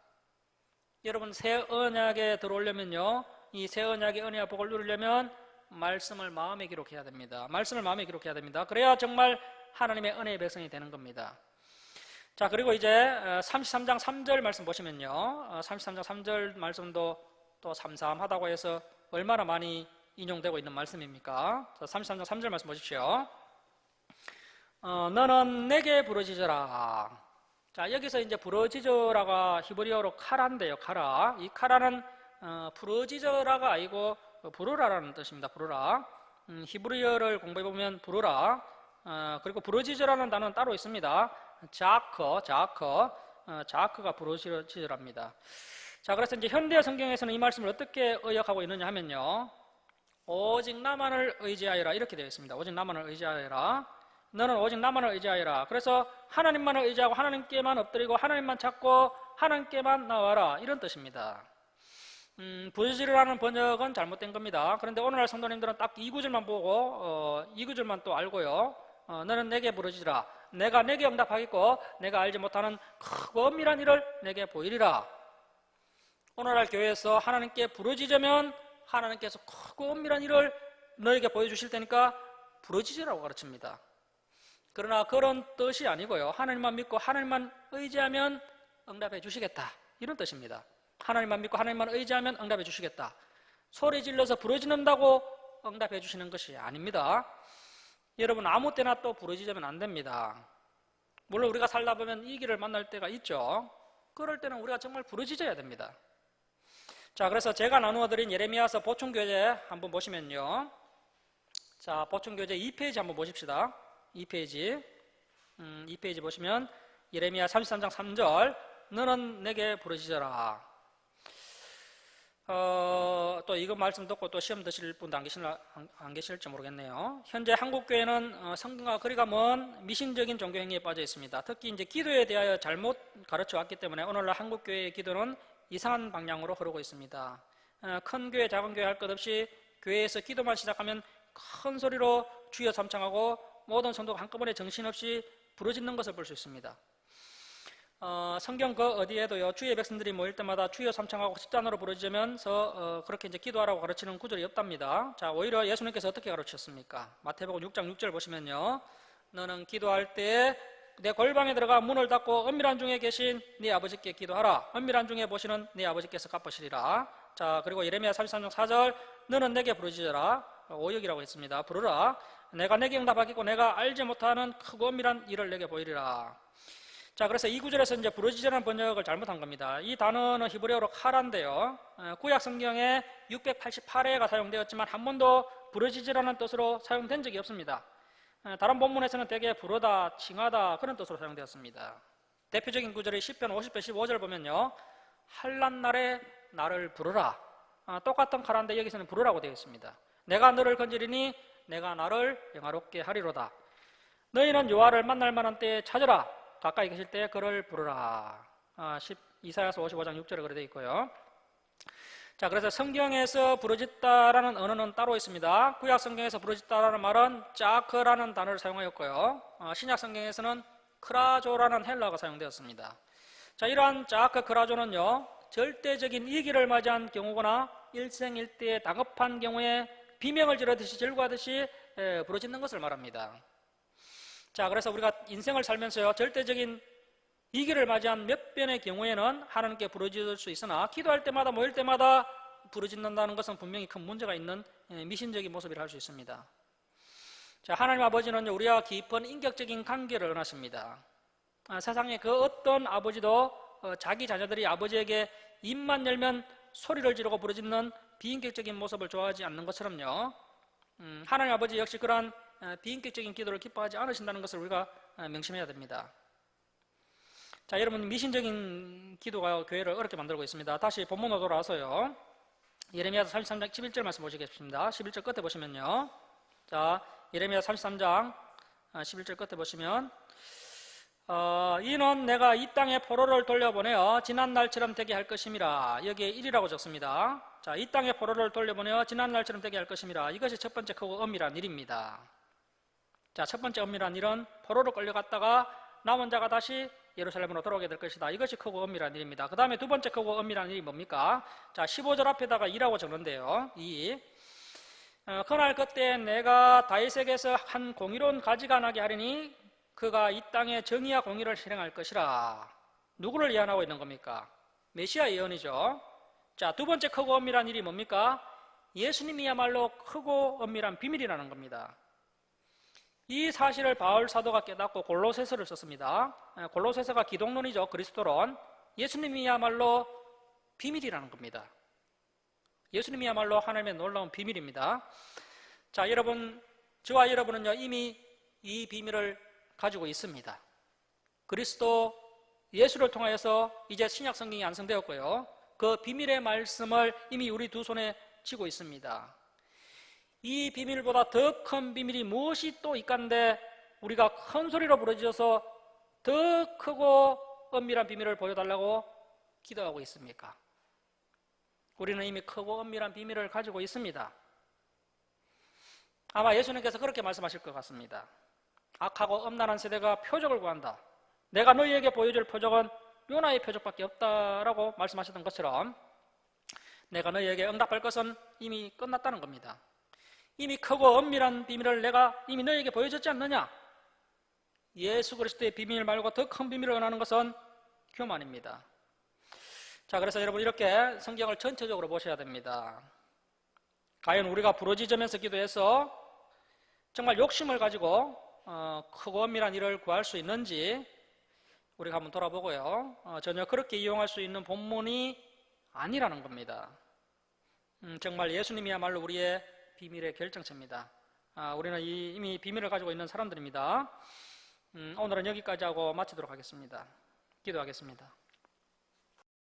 여러분 새 언약에 들어오려면요, 이 새 언약의 은혜와 복을 누리려면 말씀을 마음에 기록해야 됩니다. 말씀을 마음에 기록해야 됩니다. 그래야 정말 하나님의 은혜의 백성이 되는 겁니다. 자, 그리고 이제 33장 3절 말씀 보시면요, 33장 3절 말씀도 또 삼삼하다고 해서 얼마나 많이 인용되고 있는 말씀입니까? 자, 33장 3절 말씀 보십시오. 너는 내게 부르짖어라. 자, 여기서 이제 부르짖어라가 히브리어로 카라인데요. 카라. 이 카라는 부르짖어라가 아니고 부르라라는 뜻입니다. 부르라. 히브리어를 공부해 보면 부르라. 그리고 부르짖어라는 단어는 따로 있습니다. 자크가 부르짖어랍니다. 자, 그래서 이제 현대 성경에서는 이 말씀을 어떻게 의역하고 있느냐 하면요, 오직 나만을 의지하여라 이렇게 되어 있습니다. 오직 나만을 의지하여라. 너는 오직 나만을 의지하여라. 그래서 하나님만을 의지하고 하나님께만 엎드리고 하나님만 찾고 하나님께만 나와라 이런 뜻입니다. 부르짖으라는 번역은 잘못된 겁니다. 그런데 오늘날 성도님들은 딱 이 구절만 보고 이 구절만 또 알고요, 너는 내게 부르짖으라. 내가 내게 응답하겠고 내가 알지 못하는 크고 엄밀한 일을 내게 보이리라. 오늘날 교회에서 하나님께 부르짖으면 하나님께서 크고 엄밀한 일을 너에게 보여주실 테니까 부르짖으라고 가르칩니다. 그러나 그런 뜻이 아니고요, 하나님만 믿고 하나님만 의지하면 응답해 주시겠다 이런 뜻입니다. 하나님만 믿고 하나님만 의지하면 응답해 주시겠다. 소리 질러서 부르짖는다고 응답해 주시는 것이 아닙니다. 여러분 아무 때나 또 부르짖으면 안 됩니다. 물론 우리가 살다 보면 이 길을 만날 때가 있죠. 그럴 때는 우리가 정말 부르짖어야 됩니다. 자, 그래서 제가 나누어드린 예레미야서 보충교재 한번 보시면요, 자, 보충교재 2페이지 한번 보십시다. 2페이지 보시면 예레미야 33장 3절 너는 내게 부르짖어라. 또 이거 말씀 듣고 또 시험 드실 분도 안 계실지 모르겠네요. 현재 한국교회는 성경과 거리가 먼 미신적인 종교행위에 빠져 있습니다. 특히 이제 기도에 대하여 잘못 가르쳐 왔기 때문에 오늘날 한국교회의 기도는 이상한 방향으로 흐르고 있습니다. 큰 교회 작은 교회 할 것 없이 교회에서 기도만 시작하면 큰 소리로 주여 삼창하고 모든 성도가 한꺼번에 정신없이 부르짖는 것을 볼 수 있습니다. 성경 그 어디에도요, 주의 백성들이 모일 때마다 주여 삼창하고 집단으로 부르짖으면서 그렇게 이제 기도하라고 가르치는 구절이 없답니다. 자, 오히려 예수님께서 어떻게 가르치셨습니까? 마태복음 6장 6절 보시면요, 너는 기도할 때 내 골방에 들어가 문을 닫고 은밀한 중에 계신 네 아버지께 기도하라. 은밀한 중에 보시는 네 아버지께서 갚으시리라. 자, 그리고 예레미야 33장 4절 너는 내게 부르짖어라. 오역이라고 했습니다. 부르라. 내가 내게 응답하겠고 내가 알지 못하는 크고 엄밀한 일을 내게 보이리라. 자, 그래서 이 구절에서 이제 부르짖으라는 번역을 잘못한 겁니다. 이 단어는 히브리어로 카라인데요, 구약 성경에 688회가 사용되었지만 한 번도 부르짖으라는 뜻으로 사용된 적이 없습니다. 다른 본문에서는 대개 부르다, 칭하다 그런 뜻으로 사용되었습니다. 대표적인 구절이 시편 50편 15절 보면요, 환난 날에 나를 부르라. 똑같은 카라인데 여기서는 부르라고 되어 있습니다. 내가 너를 건지리니 내가 나를 영화롭게 하리로다. 너희는 여호와를 만날 만한 때에 찾으라. 가까이 계실 때에 그를 부르라. 이사야서 55장 6절에 그렇게 되어 있고요. 자, 그래서 성경에서 부르짖다라는 언어는 따로 있습니다. 구약 성경에서 부르짖다라는 말은 짜크라는 단어를 사용하였고요, 신약 성경에서는 크라조라는 헬라어가 사용되었습니다. 자, 이러한 짜크 크라조는요, 절대적인 위기를 맞이한 경우거나 일생일대에 다급한 경우에 비명을 지르듯이 절구하듯이 부르짖는 것을 말합니다. 자, 그래서 우리가 인생을 살면서요, 절대적인 위기를 맞이한 몇 번의 경우에는 하나님께 부르짖을 수 있으나 기도할 때마다 모일 때마다 부르짖는다는 것은 분명히 큰 문제가 있는 미신적인 모습이라 할 수 있습니다. 자, 하나님 아버지는 우리와 깊은 인격적인 관계를 원하십니다. 세상에 그 어떤 아버지도 자기 자녀들이 아버지에게 입만 열면 소리를 지르고 부르짖는 비인격적인 모습을 좋아하지 않는 것처럼요, 하나님 아버지 역시 그러한 비인격적인 기도를 기뻐하지 않으신다는 것을 우리가 명심해야 됩니다. 자, 여러분 미신적인 기도가 교회를 어렵게 만들고 있습니다. 다시 본문으로 돌아와서요, 예레미야서 33장 11절 말씀 보시겠습니다. 11절 끝에 보시면요, 자, 예레미야 33장 11절 끝에 보시면 이는 내가 이 땅에 포로를 돌려보내어 지난 날처럼 되게 할 것임이라. 여기에 1이라고 적습니다. 자, 이 땅에 포로를 돌려보내어 지난 날처럼 되게 할 것임이라. 이것이 첫 번째 크고 엄밀한 일입니다. 자, 첫 번째 엄밀한 일은 포로로 끌려갔다가 남은 자가 다시 예루살렘으로 돌아오게 될 것이다. 이것이 크고 엄밀한 일입니다. 그 다음에 두 번째 크고 엄밀한 일이 뭡니까? 자, 15절 앞에다가 2라고 적는데요. 2. 그날 그때 내가 다윗에게서 한 공의로운 가지가 나게 하리니 그가 이 땅에 정의와 공의를 실행할 것이라. 누구를 예언하고 있는 겁니까? 메시아 예언이죠. 자, 두 번째 크고 엄밀한 일이 뭡니까? 예수님이야말로 크고 엄밀한 비밀이라는 겁니다. 이 사실을 바울 사도가 깨닫고 골로새서를 썼습니다. 골로새서가 기독론이죠. 그리스도론. 예수님이야말로 비밀이라는 겁니다. 예수님이야말로 하나님의 놀라운 비밀입니다. 자, 여러분, 저와 여러분은요 이미 이 비밀을 가지고 있습니다. 그리스도 예수를 통하여서 이제 신약 성경이 완성되었고요. 그 비밀의 말씀을 이미 우리 두 손에 쥐고 있습니다. 이 비밀보다 더 큰 비밀이 무엇이 또 있간데 우리가 큰 소리로 부르짖어서 더 크고 엄밀한 비밀을 보여달라고 기도하고 있습니까? 우리는 이미 크고 엄밀한 비밀을 가지고 있습니다. 아마 예수님께서 그렇게 말씀하실 것 같습니다. 악하고 엄란한 세대가 표적을 구한다. 내가 너희에게 보여줄 표적은 요나의 표적밖에 없다라고 말씀하셨던 것처럼 내가 너희에게 응답할 것은 이미 끝났다는 겁니다. 이미 크고 엄밀한 비밀을 내가 이미 너희에게 보여줬지 않느냐? 예수 그리스도의 비밀 말고 더 큰 비밀을 원하는 것은 교만입니다. 자, 그래서 여러분 이렇게 성경을 전체적으로 보셔야 됩니다. 과연 우리가 부르짖으면서 기도해서 정말 욕심을 가지고 크고 엄밀한 일을 구할 수 있는지 우리가 한번 돌아보고요. 전혀 그렇게 이용할 수 있는 본문이 아니라는 겁니다. 정말 예수님이야말로 우리의 비밀의 결정체입니다. 우리는 이미 비밀을 가지고 있는 사람들입니다. 오늘은 여기까지 하고 마치도록 하겠습니다. 기도하겠습니다.